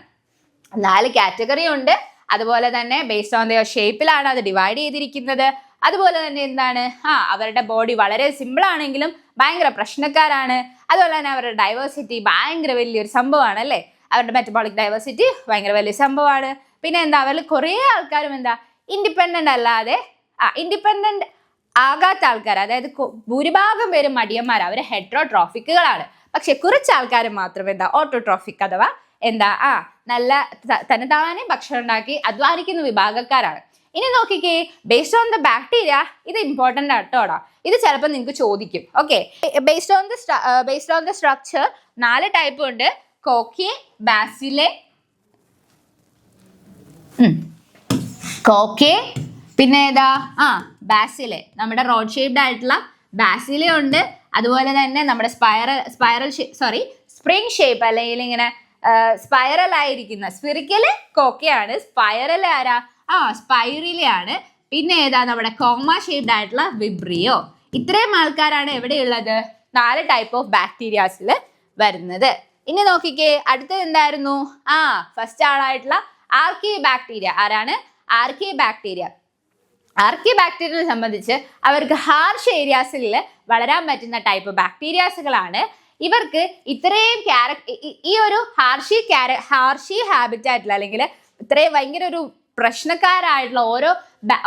4 കാറ്റഗറി ഉണ്ട്. അതുപോലെ തന്നെ ബേസ്ഡ് ഓൺ ദെയർ ഷേപ്പിലാണ് അത് ഡിവൈഡ് ചെയ്തിരിക്കുന്നത്. അതുപോലെ തന്നെ അവരുടെ ബോഡി വളരെ സിമ്പിൾ ആണെങ്കിലും ഭയങ്കര പ്രശ്നക്കാരാണ്. അതുപോലെ തന്നെ അവരുടെ ഡൈവേഴ്സിറ്റി ഭയങ്കര വലിയൊരു സംഭവമാണ് അല്ലേ. അവരുടെ മെറ്റബോളിക് ഡൈവേഴ്സിറ്റി ഭയങ്കര വലിയ സംഭവമാണ്. പിന്നെ അവരിൽ കുറേ ആൾക്കാരും ഇൻഡിപെൻഡന്റ് അല്ലാതെ ഇൻഡിപെൻഡന്റ് ആകാത്ത ആൾക്കാർ, അതായത് ഭൂരിഭാഗം പേരും മടിയന്മാർ, അവർ ഹെറ്ററോട്രോഫിക്കുകളാണ്. പക്ഷെ കുറച്ച് ആൾക്കാർ മാത്രം ഓട്ടോട്രോഫിക് അഥവാ നല്ല തനതാനെ ഭക്ഷണം ഉണ്ടാക്കി അധ്വാനിക്കുന്ന വിഭാഗക്കാരാണ്. ഇനി നോക്കിക്കേ, ബേസ്ഡ് ഓൺ ദ ബാക്ടീരിയ, ഇത് ഇമ്പോർട്ടൻ്റ് ആട്ടോടാ, ഇത് ചിലപ്പോൾ നിങ്ങൾക്ക് ചോദിക്കും. Okay, based on the structure 4 type ഉണ്ട്. കോക്കെ, ബാസിലെ, കോക്കെ, പിന്നെ ബാസിലെ, നമ്മുടെ റോഡ് ഷേപ്ഡ് ആയിട്ടുള്ള ബാസിലെ ഉണ്ട്. അതുപോലെ തന്നെ നമ്മുടെ സ്പ്രിംഗ് ഷേപ്പ് അല്ലെങ്കിൽ ഇങ്ങനെ സ്പൈറൽ ആയിരിക്കുന്ന സ്പിറിക്കല് കോക്കയാണ്. സ്പൈറൽ സ്പൈറിലാണ്. പിന്നെ നമ്മുടെ കോമ ഷേപ്ഡ് ആയിട്ടുള്ള വിബ്രിയോ. ഇത്രയും ആൾക്കാരാണ് എവിടെയുള്ളത്, 4 ടൈപ്പ് ഓഫ് ബാക്ടീരിയാസിൽ വരുന്നത്. ഇനി നോക്കിക്കേ, അടുത്തത് എന്തായിരുന്നു, ഫസ്റ്റ് ആളായിട്ടുള്ള ആർക്കി ബാക്ടീരിയ. ആരാണ് ആർക്കി ബാക്ടീരിയ? ആർക്കി ബാക്ടീരിയനെ സംബന്ധിച്ച് അവർക്ക് ഹാർഷ് ഏരിയാസിൽ വളരാൻ പറ്റുന്ന ടൈപ്പ് ബാക്ടീരിയാസുകളാണ്. ഇവർക്ക് ഇത്രയും ഈ ഒരു ഹാർഷി ഹാബിറ്റായിട്ടുള്ള അല്ലെങ്കിൽ ഇത്രയും ഭയങ്കര ഒരു പ്രശ്നക്കാരായിട്ടുള്ള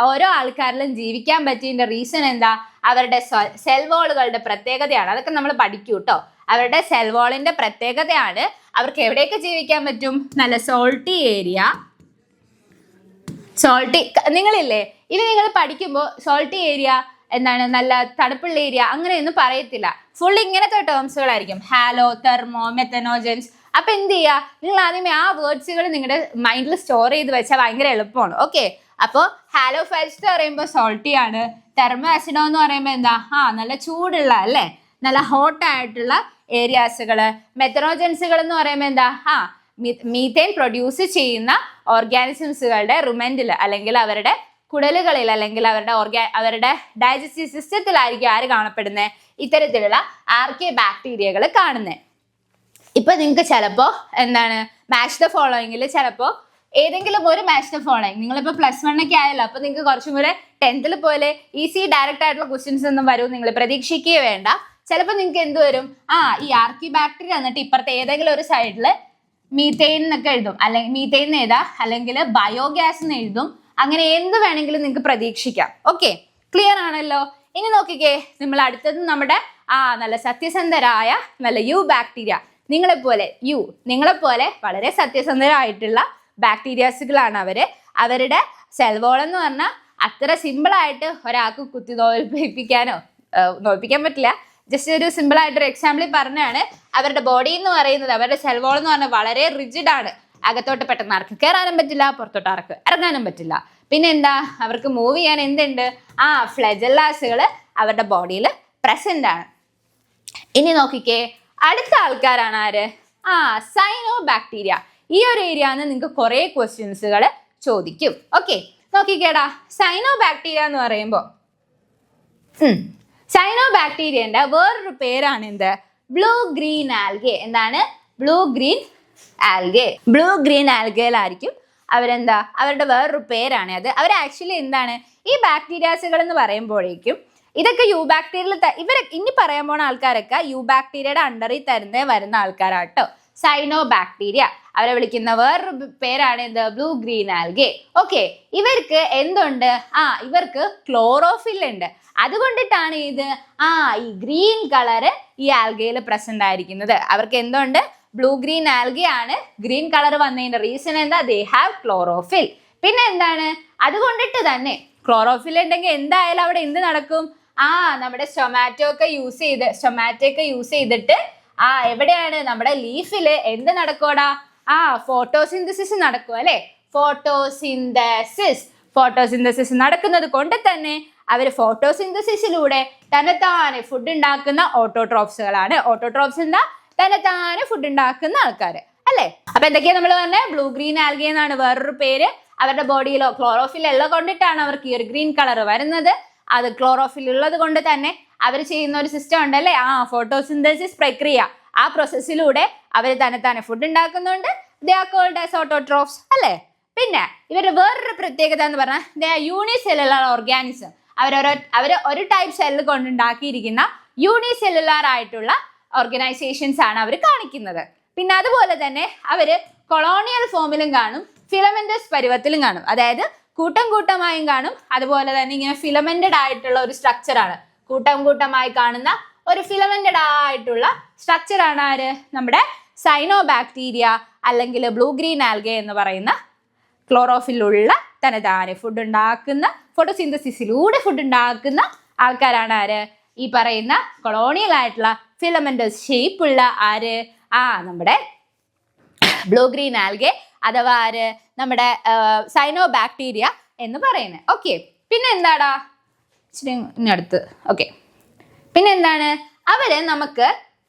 ഓരോ ആൾക്കാരിലും ജീവിക്കാൻ പറ്റിയതിന്റെ റീസൺ എന്താ, അവരുടെ സെൽ വോളുകളുടെ പ്രത്യേകതയാണ്. അതൊക്കെ നമ്മൾ പഠിക്കൂ കേട്ടോ. അവരുടെ സെൽ വോളിന്റെ പ്രത്യേകതയാണ്. അവർക്ക് എവിടെയൊക്കെ ജീവിക്കാൻ പറ്റും, നല്ല സോൾട്ടി ഏരിയ, നിങ്ങളില്ലേ ഇത് നിങ്ങൾ പഠിക്കുമ്പോൾ സോൾട്ടി ഏരിയ, എന്താണ് നല്ല തണുപ്പുള്ള ഏരിയ അങ്ങനെയൊന്നും പറയത്തില്ല. ഫുൾ ഇങ്ങനത്തെ ടേംസുകളായിരിക്കും, ഹാലോ, തെർമോ, മെത്തനോജൻസ്. അപ്പൊ എന്ത് ചെയ്യുക, നിങ്ങൾ ആദ്യമേ ആ വേർഡ്സുകൾ നിങ്ങളുടെ മൈൻഡിൽ സ്റ്റോർ ചെയ്ത് വെച്ചാൽ ഭയങ്കര എളുപ്പമാണ്. ഓക്കെ, അപ്പോൾ ഹാലോ ഫെൽസ്റ്റ് എന്ന് പറയുമ്പോൾ സോൾട്ടി ആണ്. തെർമോ ആസിഡോ എന്ന് പറയുമ്പോൾ എന്താ, നല്ല ചൂടുള്ള അല്ലേ, നല്ല ഹോട്ടായിട്ടുള്ള ഏരിയാസുകൾ. മെത്തനോജൻസുകൾ എന്ന് പറയുമ്പോൾ എന്താ, മീത്തേൻ പ്രൊഡ്യൂസ് ചെയ്യുന്ന ഓർഗാനിസംസുകളുടെ റുമെന്റിൽ അല്ലെങ്കിൽ അവരുടെ കുടലുകളിൽ അല്ലെങ്കിൽ അവരുടെ ഡൈജസ്റ്റീവ് സിസ്റ്റത്തിലായിരിക്കും ആര് കാണപ്പെടുന്നത്, ഇത്തരത്തിലുള്ള ആർക്കിയ ബാക്ടീരിയകൾ കാണുന്നത്. ഇപ്പൊ നിങ്ങൾക്ക് ചിലപ്പോൾ എന്താണ് മാച്ച് ദ ഫോളോയിങ്ങിൽ ചിലപ്പോൾ ഏതെങ്കിലും ഒരു മാച്ച് ദ ഫോളോയിങ്, നിങ്ങളിപ്പോൾ +1 ഒക്കെ ആയല്ലോ, അപ്പൊ നിങ്ങൾക്ക് കുറച്ചും കൂടെ 10th പോലെ ഈസി ഡയറക്റ്റ് ആയിട്ടുള്ള ക്വസ്റ്റ്യൻസ് ഒന്നും വരും നിങ്ങൾ പ്രതീക്ഷിക്കുകയേ വേണ്ട. ചിലപ്പോൾ നിങ്ങൾക്ക് എന്ത് വരും, ഈ ആർക്കി ബാക്ടീരിയ എന്നിട്ട് ഇപ്പുറത്തെ ഏതെങ്കിലും ഒരു സൈഡിൽ മീത്തേൻ എന്നൊക്കെ എഴുതും, അല്ലെങ്കിൽ മീത്തേൻ എഴുതാം, അല്ലെങ്കിൽ ബയോഗ്യാസ് എന്ന് എഴുതും. അങ്ങനെ എന്ത് വേണമെങ്കിലും നിങ്ങൾക്ക് പ്രതീക്ഷിക്കാം. ഓക്കെ, ക്ലിയർ ആണല്ലോ. ഇനി നോക്കിക്കേ, നമ്മൾ അടുത്തത് നമ്മുടെ നല്ല സത്യസന്ധരായ നല്ല യു ബാക്ടീരിയ. നിങ്ങളെപ്പോലെ വളരെ സത്യസന്ധരായിട്ടുള്ള ബാക്ടീരിയാസുകളാണ് അവരുടെ സെൽവോൾ എന്ന് പറഞ്ഞാൽ അത്ര സിമ്പിളായിട്ട് ഒരാൾക്ക് കുത്തി നോയിപ്പിക്കാൻ പറ്റില്ല. ജസ്റ്റ് ഒരു സിമ്പിൾ ആയിട്ടൊരു എക്സാമ്പിൾ പറഞ്ഞാണ്. അവരുടെ ബോഡി എന്ന് പറയുന്നത്, അവരുടെ സെൽവോൾ എന്ന് പറഞ്ഞാൽ വളരെ റിജിഡ് ആണ്. അകത്തോട്ട് പെട്ടെന്ന് ആർക്ക് കയറാനും പറ്റില്ല, പുറത്തോട്ട് ആർക്ക് ഇറങ്ങാനും പറ്റില്ല. പിന്നെ എന്താ, അവർക്ക് മൂവ് ചെയ്യാൻ എന്തുണ്ട്, ഫ്ലെജല്ലാസുകൾ അവരുടെ ബോഡിയിൽ പ്രസന്റ് ആണ്. ഇനി നോക്കിക്കേ, അടുത്ത ആൾക്കാരാണ് ആര്, സൈനോ ബാക്ടീരിയ. ഈ ഒരു ഏരിയന്ന് നിങ്ങൾക്ക് കുറെ ക്വസ്റ്റ്യൻസുകൾ ചോദിക്കും. ഓക്കെ, നോക്കിക്കേടാ, സൈനോ ബാക്ടീരിയ എന്ന് പറയുമ്പോൾ സൈനോ ബാക്ടീരിയന്റെ വേറൊരു പേരാണ് എന്ത്, ബ്ലൂ ഗ്രീൻ ആൽഗെ. എന്താണ്, ബ്ലൂ ഗ്രീൻ ആൽഗയിലായിരിക്കും അവരുടെ വേറൊരു പേരാണ് അത്. അവർ ആക്ച്വലി എന്താണ്, ഈ ബാക്ടീരിയാസുകൾ എന്ന് പറയുമ്പോഴേക്കും ഇതൊക്കെ യു ബാക്ടീരിയയിൽ ഇനി പറയാൻ പോണ ആൾക്കാരൊക്കെ യു ബാക്ടീരിയയുടെ അണ്ടറിൽ വരുന്ന ആൾക്കാരാട്ടോ. സൈനോ ബാക്ടീരിയ അവരെ വിളിക്കുന്ന വേറൊരു പേരാണ് എന്ത്, ബ്ലൂ ഗ്രീൻ ആൽഗെ. ഓക്കെ, ഇവർക്ക് എന്തുണ്ട്, ഇവർക്ക് ക്ലോറോഫിൽ ഉണ്ട്. അതുകൊണ്ടിട്ടാണ് ഈ ഗ്രീൻ കളറ് ഈ ആൽഗയിൽ പ്രസന്റ് ആയിരിക്കുന്നത്. അവർക്ക് എന്തുണ്ട്, ബ്ലൂ ഗ്രീൻ ആൽഗെ ആണ്. ഗ്രീൻ കളർ വന്നതിന്റെ റീസൺ എന്താ, ദേ ഹാവ് ക്ലോറോഫിൽ. പിന്നെ എന്താണ്, അതുകൊണ്ടിട്ട് തന്നെ ക്ലോറോഫിൽ ഉണ്ടെങ്കിൽ എന്തായാലും അവിടെ എന്ത് നടക്കും, നമ്മുടെ സ്റ്റൊമാറ്റോ ഒക്കെ യൂസ് ചെയ്തിട്ട് എവിടെയാണ് നമ്മുടെ ലീഫില് എന്ത് നടക്കൂടാ, ഫോട്ടോസിന്തസിസ് നടക്കും അല്ലെ. ഫോട്ടോസിന്തസിസ് നടക്കുന്നത് കൊണ്ട് തന്നെ അവർ ഫോട്ടോസിന്തസിസിലൂടെ തന്നെത്താനെ ഫുഡ് ഉണ്ടാക്കുന്ന ഓട്ടോട്രോപ്സുകളാണ്. ഓട്ടോട്രോപ്സ് എന്താ, തന്നെത്താനെ ഫുഡ് ഉണ്ടാക്കുന്ന ആൾക്കാർ അല്ലെ. അപ്പൊ എന്തൊക്കെയാ നമ്മൾ പറഞ്ഞത്, ബ്ലൂ ഗ്രീൻ ആൽഗെ എന്നാണ് വേറൊരു പേര്. അവരുടെ ബോഡിയിലോ ക്ലോറോഫിൽ ഉള്ളത് കൊണ്ടിട്ടാണ് അവർക്ക് ഈ ഒരു ഗ്രീൻ കളർ വരുന്നത്. അത് ക്ലോറോഫിൽ ഉള്ളത് കൊണ്ട് തന്നെ അവർ ചെയ്യുന്ന ഒരു സിസ്റ്റം ഉണ്ടല്ലേ, ഫോട്ടോസിന്തസിസ് പ്രക്രിയ. ആ പ്രോസസ്സിലൂടെ അവർ തന്നെത്താനെ ഫുഡ് ഉണ്ടാക്കുന്നുണ്ട്. They are called as autotrophs അല്ലേ. പിന്നെ ഇവരുടെ വേറൊരു പ്രത്യേകത എന്ന് പറഞ്ഞാൽ ദേ ആർ യൂണിസെല്ലുലാർ ഓർഗാനിസം. അവർ ഒരു ടൈപ്പ് സെല്ല് കൊണ്ടുണ്ടാക്കിയിരിക്കുന്ന യൂണിസെല്ലുലാർ ആയിട്ടുള്ള ഓർഗനൈസേഷൻസ് ആണ് അവർ കാണിക്കുന്നത്. പിന്നെ അതുപോലെ തന്നെ അവർ കൊളോണിയൽ ഫോമിലും കാണും, ഫിലമെന്റസ് പരുവത്തിലും കാണും. അതായത് കൂട്ടമായും കാണും. അതുപോലെ തന്നെ ഇങ്ങനെ ഫിലമെന്റഡ് ആയിട്ടുള്ള ഒരു സ്ട്രക്ചറാണ്, കൂട്ടമായി കാണുന്ന ഒരു ഫിലമെന്റഡ് ആയിട്ടുള്ള സ്ട്രക്ചറാണ് ആര്, നമ്മുടെ സൈനോ ബാക്ടീരിയ അല്ലെങ്കിൽ ബ്ലൂ ഗ്രീൻ ആൽഗെ എന്ന് പറയുന്ന ക്ലോറോഫിലുള്ള തനതാനെ ഫുഡ് ഉണ്ടാക്കുന്ന, ഫോട്ടോസിന്തസിസിലൂടെ ഫുഡ് ഉണ്ടാക്കുന്ന ആൾക്കാരാണ് ആര്, ഈ പറയുന്ന കൊളോണിയൽ ആയിട്ടുള്ള ഫിലമെന്റസ് ഷേപ്പുള്ള ആര്, നമ്മുടെ ബ്ലൂ ഗ്രീൻ ആൽഗെ അഥവാ ആര്, നമ്മുടെ സൈനോ ബാക്ടീരിയ എന്ന് പറയുന്നത്. ഓക്കെ, പിന്നെ എന്താടാ അടുത്ത്. ഓക്കെ, പിന്നെ എന്താണ്, അവര് നമുക്ക്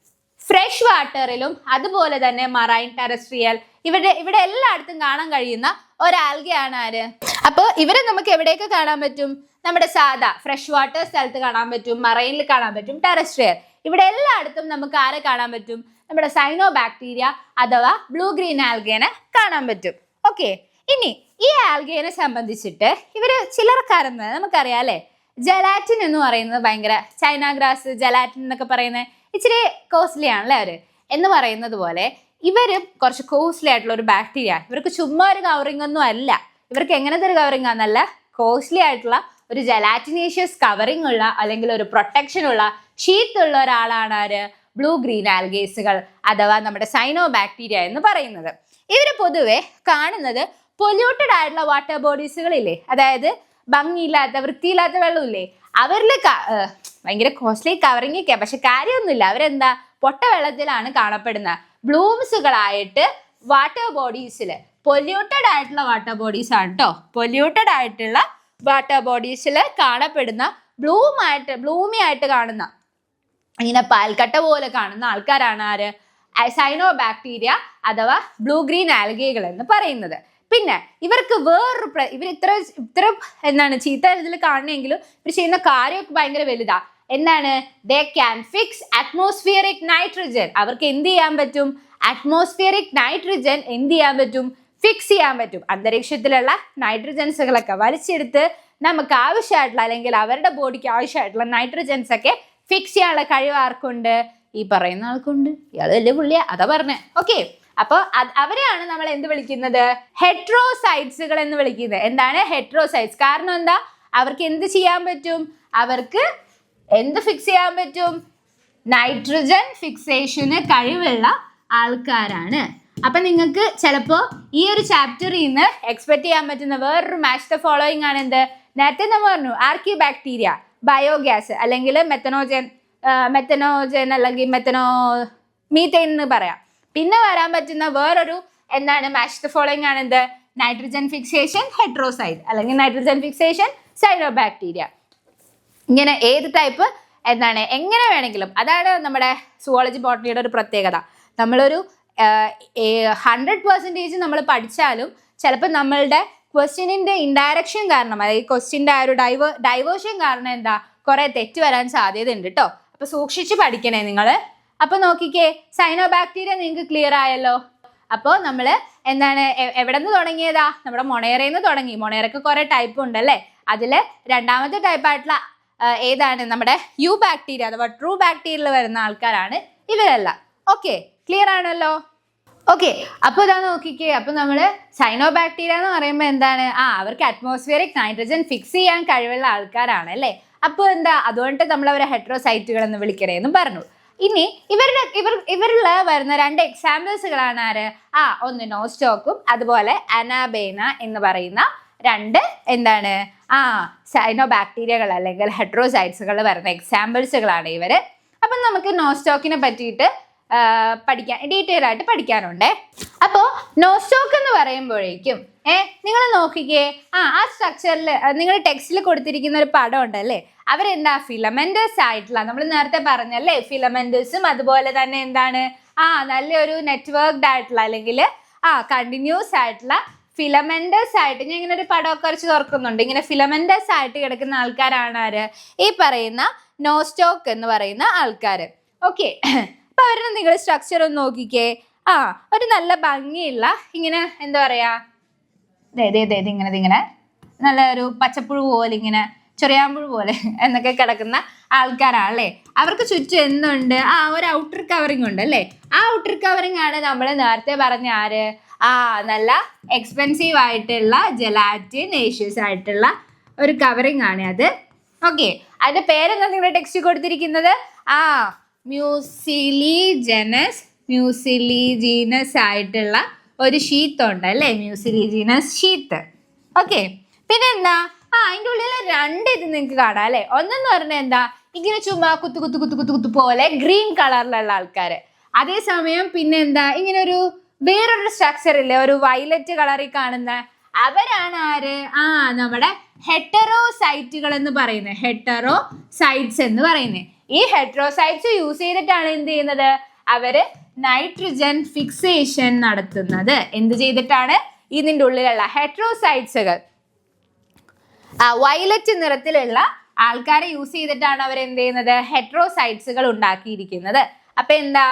ഫ്രഷ് വാട്ടറിലും അതുപോലെ തന്നെ മറൈൻ ടെറസ്ട്രിയൽ ഇവിടെ എല്ലായിടത്തും കാണാൻ കഴിയുന്ന ഒരാൽഗയാണ് ആര്. അപ്പോൾ ഇവരെ നമുക്ക് എവിടെയൊക്കെ കാണാൻ പറ്റും, നമ്മുടെ സാധാ ഫ്രഷ് വാട്ടർ സ്ഥലത്ത് കാണാൻ പറ്റും, മറൈനിൽ കാണാൻ പറ്റും, ടെറസ്ട്രിയൽ ഇവിടെ എല്ലായിടത്തും നമുക്ക് ആരെ കാണാൻ പറ്റും, നമ്മുടെ സൈനോ ബാക്ടീരിയ അഥവാ ബ്ലൂ ഗ്രീൻ ആൽഗേനെ കാണാൻ പറ്റും. ഓക്കെ, ഇനി ഈ ആൽഗേനെ സംബന്ധിച്ചിട്ട് ഇവര് ചിലർക്കാരെന്ന് നമുക്കറിയാം അല്ലെ. ജലാറ്റിൻ എന്ന് പറയുന്നത് ഭയങ്കര, ചൈന ഗ്രാസ് ജലാറ്റിൻ എന്നൊക്കെ പറയുന്നത് ഇച്ചിരി കോസ്റ്റ്ലി ആണല്ലേ അവര് എന്ന് പറയുന്നത് പോലെ ഇവര് കുറച്ച് കോസ്റ്റ്ലി ആയിട്ടുള്ള ഒരു ബാക്ടീരിയ. ഇവർക്ക് ചുമ്മാ ഒരു കവറിംഗ് ഒന്നും അല്ല. ഇവർക്ക് എങ്ങനത്തെ ഒരു കവറിംഗ് ആണെന്നല്ല, കോസ്റ്റ്ലി ആയിട്ടുള്ള ഒരു ജലാറ്റിനേഷ്യസ് കവറിംഗ് ഉള്ള അല്ലെങ്കിൽ ഒരു പ്രൊട്ടക്ഷൻ ഉള്ള ഷീത്ത് ഉള്ള ഒരാളാണ് ആര്, ബ്ലൂ ഗ്രീൻ ആൽഗേസുകൾ അഥവാ നമ്മുടെ സൈനോ ബാക്ടീരിയ എന്ന് പറയുന്നത്. ഇവര് പൊതുവെ കാണുന്നത് പൊല്യൂട്ടഡ് ആയിട്ടുള്ള വാട്ടർ ബോഡീസുകളില്ലേ, അതായത് ഭംഗിയില്ലാത്ത വൃത്തിയില്ലാത്ത വെള്ളമില്ലേ, അവരിൽ ഭയങ്കര കോസ്റ്റ്ലി കവറിങ് ഒക്കെ, പക്ഷെ കാര്യമൊന്നുമില്ല. അവരെന്താ പൊട്ട വെള്ളത്തിലാണ് കാണപ്പെടുന്നത്. ബ്ലൂംസുകളായിട്ട് വാട്ടർ ബോഡീസിൽ, പൊല്യൂട്ടഡ് ആയിട്ടുള്ള വാട്ടർ ബോഡീസ് ആണ് കേട്ടോ, പൊല്യൂട്ടഡ് ആയിട്ടുള്ള വാട്ടർ ബോഡീസിൽ കാണപ്പെടുന്ന ബ്ലൂമി ആയിട്ട് കാണുന്ന, ഇങ്ങനെ പാൽക്കട്ട പോലെ കാണുന്ന ആൾക്കാരാണ് ആര്? സൈനോബാക്ടീരിയ അഥവാ ബ്ലൂ ഗ്രീൻ ആൽഗകൾ എന്ന് പറയുന്നത്. പിന്നെ ഇവർക്ക് ഇവർ ഇത്ര എന്താണ് ചീത്ത ഇതിൽ കാണണമെങ്കിലും ഇവർ ചെയ്യുന്ന കാര്യമൊക്കെ ഭയങ്കര വലുതാ. എന്താണ്? They can fix atmospheric nitrogen. അവർക്ക് എന്ത് ചെയ്യാൻ പറ്റും? അറ്റ്മോസ്ഫിയറിക് നൈട്രജൻ എന്ത് ചെയ്യാൻ പറ്റും? ഫിക്സ് ചെയ്യാൻ പറ്റും. അന്തരീക്ഷത്തിലുള്ള നൈട്രജൻസുകളൊക്കെ വലിച്ചെടുത്ത് നമുക്ക് ആവശ്യമായിട്ടുള്ള, അല്ലെങ്കിൽ അവരുടെ ബോഡിക്ക് ആവശ്യമായിട്ടുള്ള നൈട്രജൻസ് ഒക്കെ ഫിക്സ് ചെയ്യാനുള്ള കഴിവ് ആർക്കുണ്ട്? ഈ പറയുന്ന ആൾക്കുണ്ട്. ഇയാൾ വലിയ പുള്ളിയാ, അതാ പറഞ്ഞേ. ഓക്കെ, അപ്പോൾ അവരെയാണ് നമ്മൾ എന്ത് വിളിക്കുന്നത്? ഹെട്രോസൈറ്റ്സുകൾ എന്ന് വിളിക്കുന്നത്. എന്താണ് ഹെട്രോസൈറ്റ്സ്? കാരണം എന്താ? അവർക്ക് എന്ത് ചെയ്യാൻ പറ്റും? അവർക്ക് എന്ത് ഫിക്സ് ചെയ്യാൻ പറ്റും? നൈട്രജൻ ഫിക്സേഷന് കഴിവുള്ള ആൾക്കാരാണ്. അപ്പൊ നിങ്ങൾക്ക് ചിലപ്പോൾ ഈ ഒരു ചാപ്റ്ററിൽ നിന്ന് എക്സ്പെക്ട് ചെയ്യാൻ പറ്റുന്ന വേറൊരു മാച്ച് ദ ഫോളോയിങ് ആണ് എന്ത്? നേരത്തെ നമ്മൾ പറഞ്ഞു ആർക്കിബാക്ടീരിയ, ബയോഗ്യാസ് അല്ലെങ്കിൽ മെത്തനോജൻ അല്ലെങ്കിൽ മീഥെയിൻ എന്ന് പറയാം. പിന്നെ വരാൻ പറ്റുന്ന വേറൊരു എന്താണ് മാച്ച് ദ ഫോളോയിങ് ആണ് എന്ത്? നൈട്രജൻ ഫിക്സേഷൻ ഹെട്രോസൈറ്റ് അല്ലെങ്കിൽ നൈട്രജൻ ഫിക്സേഷൻ സൈനോബാക്ടീരിയ. ഇങ്ങനെ ഏത് ടൈപ്പ് എന്താണ് എങ്ങനെ വേണമെങ്കിലും, അതാണ് നമ്മുടെ സുവോളജി ബോട്ടണിയുടെ ഒരു പ്രത്യേകത. നമ്മളൊരു 100% നമ്മൾ പഠിച്ചാലും ചിലപ്പോൾ നമ്മളുടെ ക്വസ്റ്റ്യനിൻ്റെ ഇൻഡയറക്ഷൻ കാരണം, അതായത് ക്വസ്റ്റ്യൻ്റെ ആ ഒരു ഡൈവേർഷൻ കാരണം എന്താ കുറേ തെറ്റ് വരാൻ സാധ്യതയുണ്ട് കേട്ടോ. അപ്പോൾ സൂക്ഷിച്ച് പഠിക്കണേ നിങ്ങൾ. അപ്പോൾ നോക്കിക്കേ, സൈനോബാക്ടീരിയ നിങ്ങൾക്ക് ക്ലിയർ ആയല്ലോ. അപ്പോൾ നമ്മൾ എന്താണ് എവിടെ നിന്ന് തുടങ്ങിയതാ? നമ്മുടെ മൊണേറയിൽ നിന്ന് തുടങ്ങി. മൊണേറയ്ക്ക് കുറേ ടൈപ്പ് ഉണ്ടല്ലേ. അതിൽ രണ്ടാമത്തെ ടൈപ്പായിട്ടുള്ള ഏതാണ്? നമ്മുടെ യു ബാക്ടീരിയ അഥവാ ട്രൂ ബാക്ടീരിയയിൽ വരുന്ന ആൾക്കാരാണ് ഇവരെല്ലാം. ഓക്കെ, ക്ലിയർ ആണല്ലോ. ഓക്കെ, അപ്പോൾ ഇതാ നോക്കിക്കേ. അപ്പോൾ നമ്മൾ സൈനോബാക്ടീരിയ എന്ന് പറയുമ്പോൾ എന്താണ്? അവർക്ക് അറ്റ്മോസ്ഫിയറിക് നൈട്രജൻ ഫിക്സ് ചെയ്യാൻ കഴിവുള്ള ആൾക്കാരാണ് അല്ലേ. അപ്പോൾ എന്താ, അതുകൊണ്ട് നമ്മൾ അവരെ ഹെട്രോസൈറ്റുകൾ എന്ന് വിളിക്കണേ എന്നും പറഞ്ഞു. ഇനി ഇവരിൽ വരുന്ന 2 എക്സാമ്പിൾസുകളാണ് ആര്? ഒന്ന് നോസ്റ്റോക്കും അതുപോലെ അനാബേന എന്ന് പറയുന്ന 2 എന്താണ് സൈനോബാക്ടീരിയകൾ അല്ലെങ്കിൽ ഹെട്രോസൈറ്റ്സുകൾ വരുന്ന എക്സാമ്പിൾസുകളാണ് ഇവർ. അപ്പം നമുക്ക് നോസ്റ്റോക്കിനെ പറ്റിയിട്ട് പഠിക്കാൻ ഡീറ്റെയിൽ ആയിട്ട് പഠിക്കാനുണ്ട്. അപ്പോൾ നോസ്റ്റോക്ക് എന്ന് പറയുമ്പോഴേക്കും നിങ്ങൾ നോക്കിക്കേ, ആ സ്ട്രക്ചറിൽ നിങ്ങൾ ടെക്സ്റ്റിൽ കൊടുത്തിരിക്കുന്ന ഒരു പടം ഉണ്ടല്ലേ, അവരെന്താ ഫിലമെന്റേഴ്സ് ആയിട്ടുള്ള, നമ്മൾ നേരത്തെ പറഞ്ഞല്ലേ ഫിലമെന്റേഴ്സും അതുപോലെ തന്നെ എന്താണ് നല്ലൊരു നെറ്റ്വർക്ക്ഡ് ആയിട്ടുള്ള അല്ലെങ്കിൽ കണ്ടിന്യൂസ് ആയിട്ടുള്ള ഫിലമെന്റേഴ്സ് ആയിട്ട്, ഞാൻ ഇങ്ങനെ ഒരു പടമൊക്കെ വരച്ച് തുറക്കുന്നുണ്ട്, ഇങ്ങനെ ഫിലമെന്റേഴ്സ് ആയിട്ട് കിടക്കുന്ന ആൾക്കാരാണ് ആര്? ഈ പറയുന്ന നോസ്റ്റോക്ക് എന്ന് പറയുന്ന ആൾക്കാർ. ഓക്കെ, അപ്പൊ അവരുടെ നിങ്ങൾ സ്ട്രക്ചർ ഒന്ന് നോക്കിക്കേ. ഒരു നല്ല ഭംഗിയുള്ള ഇങ്ങനെ എന്താ പറയാ, ഇങ്ങനെ നല്ല ഒരു പച്ചപ്പുഴു പോലെ, ഇങ്ങനെ ചൊറിയാമ്പുഴു പോലെ എന്നൊക്കെ കിടക്കുന്ന ആൾക്കാരാണല്ലേ. അവർക്ക് ചുറ്റും എന്തുണ്ട്? ഒരു ഔട്ടർ കവറിങ് ഉണ്ട് അല്ലേ. ആ ഔട്ടർ കവറിങ് ആണ് നമ്മൾ നേരത്തെ പറഞ്ഞ ആര്? നല്ല എക്സ്പെൻസീവ് ആയിട്ടുള്ള ജെലാറ്റിനേഷ്യസ് ആയിട്ടുള്ള ഒരു കവറിങ് ആണ് അത്. ഓക്കെ, അതിന്റെ പേരെന്താ നിങ്ങളുടെ ടെക്സ്റ്റ് കൊടുത്തിരിക്കുന്നത്? മ്യൂസിലിജീനസ് ആയിട്ടുള്ള ഒരു ഷീത്ത് ഉണ്ട് അല്ലേ, മ്യൂസിലിജീനസ് ഷീത്ത്. ഓക്കെ, പിന്നെ എന്താ അതിൻ്റെ ഉള്ളിൽ 2 ഇത് നിങ്ങൾക്ക് കാണാം അല്ലേ. ഒന്നെന്ന് പറഞ്ഞാൽ എന്താ, ഇങ്ങനെ ചുമ്മാ കുത്തു പോലെ ഗ്രീൻ കളറിലുള്ള ആൾക്കാർ. അതേസമയം പിന്നെ എന്താ, ഇങ്ങനെ ഒരു വേറൊരു സ്ട്രക്ചർ ഇല്ലേ, ഒരു വയലറ്റ് കളറിൽ കാണുന്ന, അവരാണ് ആര്? നമ്മുടെ ഹെറ്ററോസൈറ്റുകൾ എന്ന് പറയുന്നത്, ഹെറ്ററോസൈറ്റ്സ് എന്ന് പറയുന്നത്. ഈ ഹെറ്ററോസൈറ്റ്സ് യൂസ് ചെയ്തിട്ടാണ് എന്ത് ചെയ്യുന്നത്? അവര് നൈട്രജൻ ഫിക്സേഷൻ നടത്തുന്നത്. എന്ത് ചെയ്തിട്ടാണ്? ഇതിൻ്റെ ഉള്ളിലുള്ള ഹെറ്ററോസൈറ്റ്സുകൾ, വയലറ്റ് നിറത്തിലുള്ള ആൾക്കാരെ യൂസ് ചെയ്തിട്ടാണ് അവർ എന്ത് ചെയ്യുന്നത്? ഹെറ്ററോസൈറ്റ്സുകൾ ഉണ്ടാക്കിയിരിക്കുന്നത്. അപ്പൊ എന്താ,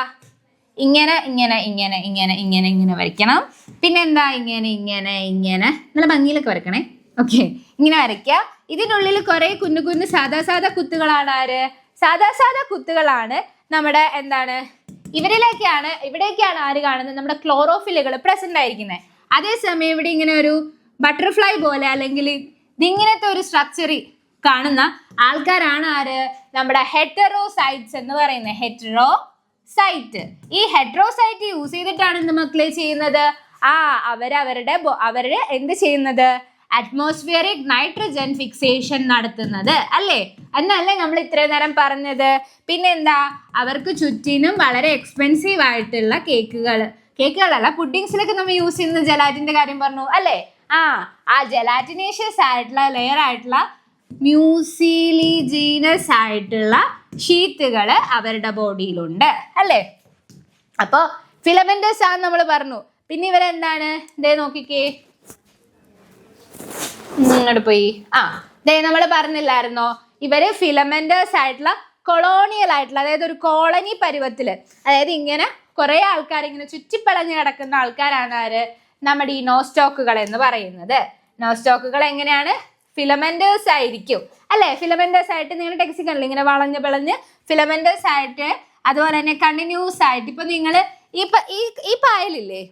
ഇങ്ങനെ ഇങ്ങനെ ഇങ്ങനെ ഇങ്ങനെ ഇങ്ങനെ ഇങ്ങനെ വരയ്ക്കണം. പിന്നെ എന്താ, ഇങ്ങനെ നല്ല ഭംഗിയിലൊക്കെ വരക്കണേ. ഓക്കെ, ഇങ്ങനെ വരയ്ക്കുക. ഇതിനുള്ളിൽ കുറെ കുഞ്ഞു സാധാ കുത്തുകളാണ് ആര്? സാധാ കുത്തുകളാണ് നമ്മുടെ എന്താണ്, ഇവിടേക്കാണ് ആര് കാണുന്നത്? നമ്മുടെ ക്ലോറോഫില്ലുകൾ പ്രസന്റ് ആയിരിക്കുന്നത്. അതേസമയം ഇവിടെ ഇങ്ങനെ ഒരു ബട്ടർഫ്ലൈ പോലെ അല്ലെങ്കിൽ ഇതിങ്ങനത്തെ ഒരു സ്ട്രക്ചറിൽ കാണുന്ന ആൾക്കാരാണ് ആര്? നമ്മുടെ ഹെറ്ററോസൈറ്റ്സ് എന്ന് പറയുന്നത്. ഹെറ്ററോസൈറ്റ്. ഈ ഹെറ്ററോസൈറ്റ് യൂസ് ചെയ്തിട്ടാണ് എന്ത് മക്കളെ ചെയ്യുന്നത്? അവര് എന്ത് ചെയ്യുന്നത്? അറ്റ്മോസ്ഫിയറിക് നൈട്രജൻ ഫിക്സേഷൻ നടത്തുന്നത് അല്ലേ? എന്നല്ലേ നമ്മൾ ഇത്രയും നേരം പറഞ്ഞത്. പിന്നെന്താ, അവർക്ക് ചുറ്റിനും വളരെ എക്സ്പെൻസീവ് ആയിട്ടുള്ള കേക്കുകളല്ല, പുഡിങ്സിലൊക്കെ നമ്മൾ യൂസ് ചെയ്യുന്ന ജലാറ്റിന്റെ കാര്യം പറഞ്ഞു അല്ലേ? ആ ജലാറ്റിനേഷ്യസ് ആയിട്ടുള്ള ലെയർ ആയിട്ടുള്ള മ്യൂസിലിജീനസ് ആയിട്ടുള്ള ഷീറ്റുകൾ അവരുടെ ബോഡിയിലുണ്ട് അല്ലേ? അപ്പോൾ ഫിലമെന്റസ് ആണെന്ന് നമ്മൾ പറഞ്ഞു. പിന്നെ ഇവരെന്താണ്? ദേ നോക്കിക്കേ, ഇങ്ങോട്ട് പോയി. നമ്മൾ പറഞ്ഞില്ലായിരുന്നോ, ഇവര് ഫിലമെന്റേഴ്സ് ആയിട്ടുള്ള കൊളോണിയൽ ആയിട്ടുള്ള, അതായത് ഒരു കോളനി പരുവത്തില്, അതായത് ഇങ്ങനെ കുറെ ആൾക്കാർ ഇങ്ങനെ ചുറ്റിപ്പളഞ്ഞ് കിടക്കുന്ന ആൾക്കാരാണ് ആര്? നമ്മുടെ ഈ നോസ്റ്റോക്കുകൾ എന്ന് പറയുന്നത്. നോസ്റ്റോക്കുകൾ എങ്ങനെയാണ്? ഫിലമെന്റേഴ്സ് ആയിരിക്കും അല്ലെ? ഫിലമെന്റേഴ്സ് ആയിട്ട് നിങ്ങൾ ടെക്സ്റ്റ് കണ്ടില്ല, ഇങ്ങനെ വളഞ്ഞ് പിളഞ്ഞ് ഫിലമെന്റേഴ്സ് ആയിട്ട്, അതുപോലെ തന്നെ കണ്ടിന്യൂസ് ആയിട്ട്. ഇപ്പൊ നിങ്ങൾ ഈ പായലില്ലേ,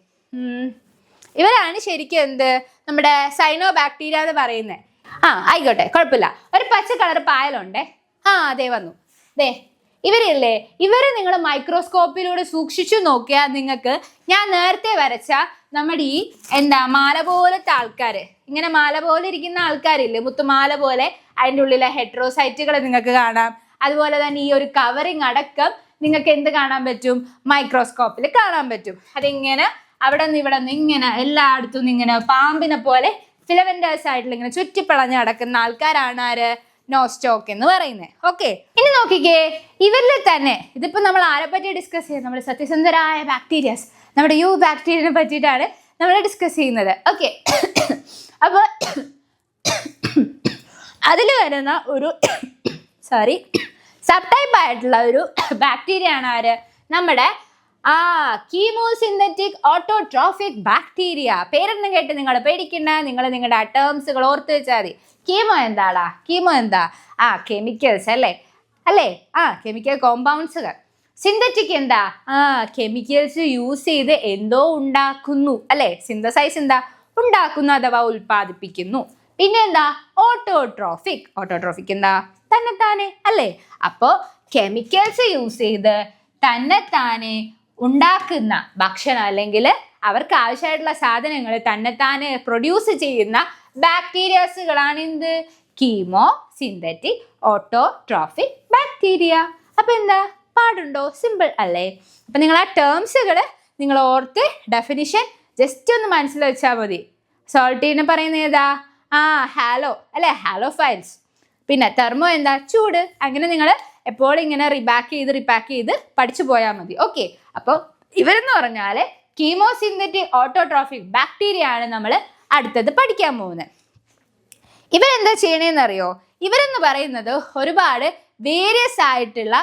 ഇവരാണ് ശരിക്കും എന്ത്, നമ്മുടെ സൈനോ ബാക്ടീരിയ എന്ന് പറയുന്നത്. ആയിക്കോട്ടെ, കുഴപ്പമില്ല. ഒരു പച്ച കളർ പായലുണ്ടേ, അതേ വന്നു. ദേ ഇവരില്ലേ, ഇവരെ നിങ്ങൾ മൈക്രോസ്കോപ്പിലൂടെ സൂക്ഷിച്ചു നോക്കിയാൽ നിങ്ങൾക്ക് ഞാൻ നേരത്തെ വരച്ച നമ്മുടെ ഈ മാല പോലത്തെ ആൾക്കാർ, ഇങ്ങനെ മാല പോലെ ഇരിക്കുന്ന ആൾക്കാരില്ലേ, മുത്തുമാല പോലെ, അതിൻ്റെ ഉള്ളിലെ ഹെട്രോസൈറ്റുകൾ നിങ്ങൾക്ക് കാണാം. അതുപോലെ തന്നെ ഈ ഒരു കവറിങ് അടക്കം നിങ്ങൾക്ക് എന്ത് കാണാൻ പറ്റും? മൈക്രോസ്കോപ്പിൽ കാണാൻ പറ്റും. അതിങ്ങനെ അവിടെ നിന്ന് ഇവിടെ നിന്ന് ഇങ്ങനെ എല്ലായിടത്തും നിന്ന് ഇങ്ങനെ പാമ്പിനെ പോലെ ഫിലമെന്റേഴ്സ് ആയിട്ടുള്ള ഇങ്ങനെ ചുറ്റിപ്പളഞ്ഞ് നടക്കുന്ന ആൾക്കാരാണ് ആര്? നോസ്റ്റോക്ക് എന്ന് പറയുന്നത്. ഓക്കെ, ഇനി നോക്കിക്കേ, ഇവരിൽ തന്നെ ഇതിപ്പോ നമ്മൾ ആരെ പറ്റി ഡിസ്കസ് ചെയ്യുന്നത്? നമ്മുടെ സത്യസന്ധരായ ബാക്ടീരിയാസ്, നമ്മുടെ യു ബാക്ടീരിയനെ പറ്റിയിട്ടാണ് നമ്മൾ ഡിസ്കസ് ചെയ്യുന്നത്. ഓക്കെ, അപ്പോൾ അതിൽ വരുന്ന ഒരു സബ് ടൈപ്പ് ആയിട്ടുള്ള ഒരു ബാക്ടീരിയ ആണ് ആര്? നമ്മുടെ കീമോസിന്തറ്റിക് ഓട്ടോട്രോഫിക് ബാക്ടീരിയ. പേരൊന്നും കേട്ട് നിങ്ങൾ പേടിക്കണ്ട, നിങ്ങൾ നിങ്ങളുടെ ആ ടേംസുകൾ ഓർത്ത് വെച്ചാൽ മതി. കീമോ എന്താടാ? കീമോ എന്താ? കെമിക്കൽസ് അല്ലേ? കെമിക്കൽ കോമ്പൗണ്ട്സുകൾ. സിന്തറ്റിക് എന്താ? കെമിക്കൽസ് യൂസ് ചെയ്ത് എന്തോ ഉണ്ടാക്കുന്നു അല്ലേ? സിന്തസൈസ് എന്താ? ഉണ്ടാക്കുന്നു അഥവാ ഉൽപ്പാദിപ്പിക്കുന്നു. പിന്നെ എന്താ? ഓട്ടോട്രോഫിക്. ഓട്ടോട്രോഫിക് എന്താ? തന്നെത്താനെ അല്ലേ? അപ്പോൾ കെമിക്കൽസ് യൂസ് ചെയ്ത് തന്നെത്താനെ ഉണ്ടാക്കുന്ന ഭക്ഷണം, അല്ലെങ്കിൽ അവർക്ക് ആവശ്യമായിട്ടുള്ള സാധനങ്ങൾ തന്നെത്താനെ പ്രൊഡ്യൂസ് ചെയ്യുന്ന ബാക്ടീരിയാസുകളാണ് എന്ത്? Chemo synthetic autotrophic bacteria. അപ്പൊ എന്താ, പാടുണ്ടോ? സിമ്പിൾ അല്ലേ? അപ്പൊ നിങ്ങൾ ആ ടേംസുകൾ നിങ്ങൾ ഓർത്ത് ഡെഫിനിഷൻ ജസ്റ്റ് ഒന്ന് മനസ്സിൽ വെച്ചാൽ മതി. സോൾട്ടീനെ പറയുന്നത് ഏതാ? ഹാലോ അല്ലെ? ഹാലോഫൈൽസ്. പിന്നെ തെർമോ എന്താ? ചൂട്. അങ്ങനെ നിങ്ങൾ എപ്പോഴും ഇങ്ങനെ റിപാക്ക് ചെയ്ത് പഠിച്ചു പോയാൽ മതി. ഓക്കെ, അപ്പോൾ ഇവരെന്ന് പറഞ്ഞാൽ കീമോസിന്തറ്റിക് ഓട്ടോട്രോഫിക് ബാക്ടീരിയ ആണ് നമ്മൾ അടുത്തത് പഠിക്കാൻ പോകുന്നത്. ഇവരെന്താ ചെയ്യണേന്ന് അറിയോ? ഇവരെന്ന് പറയുന്നത് ഒരുപാട് വേരിയസ് ആയിട്ടുള്ള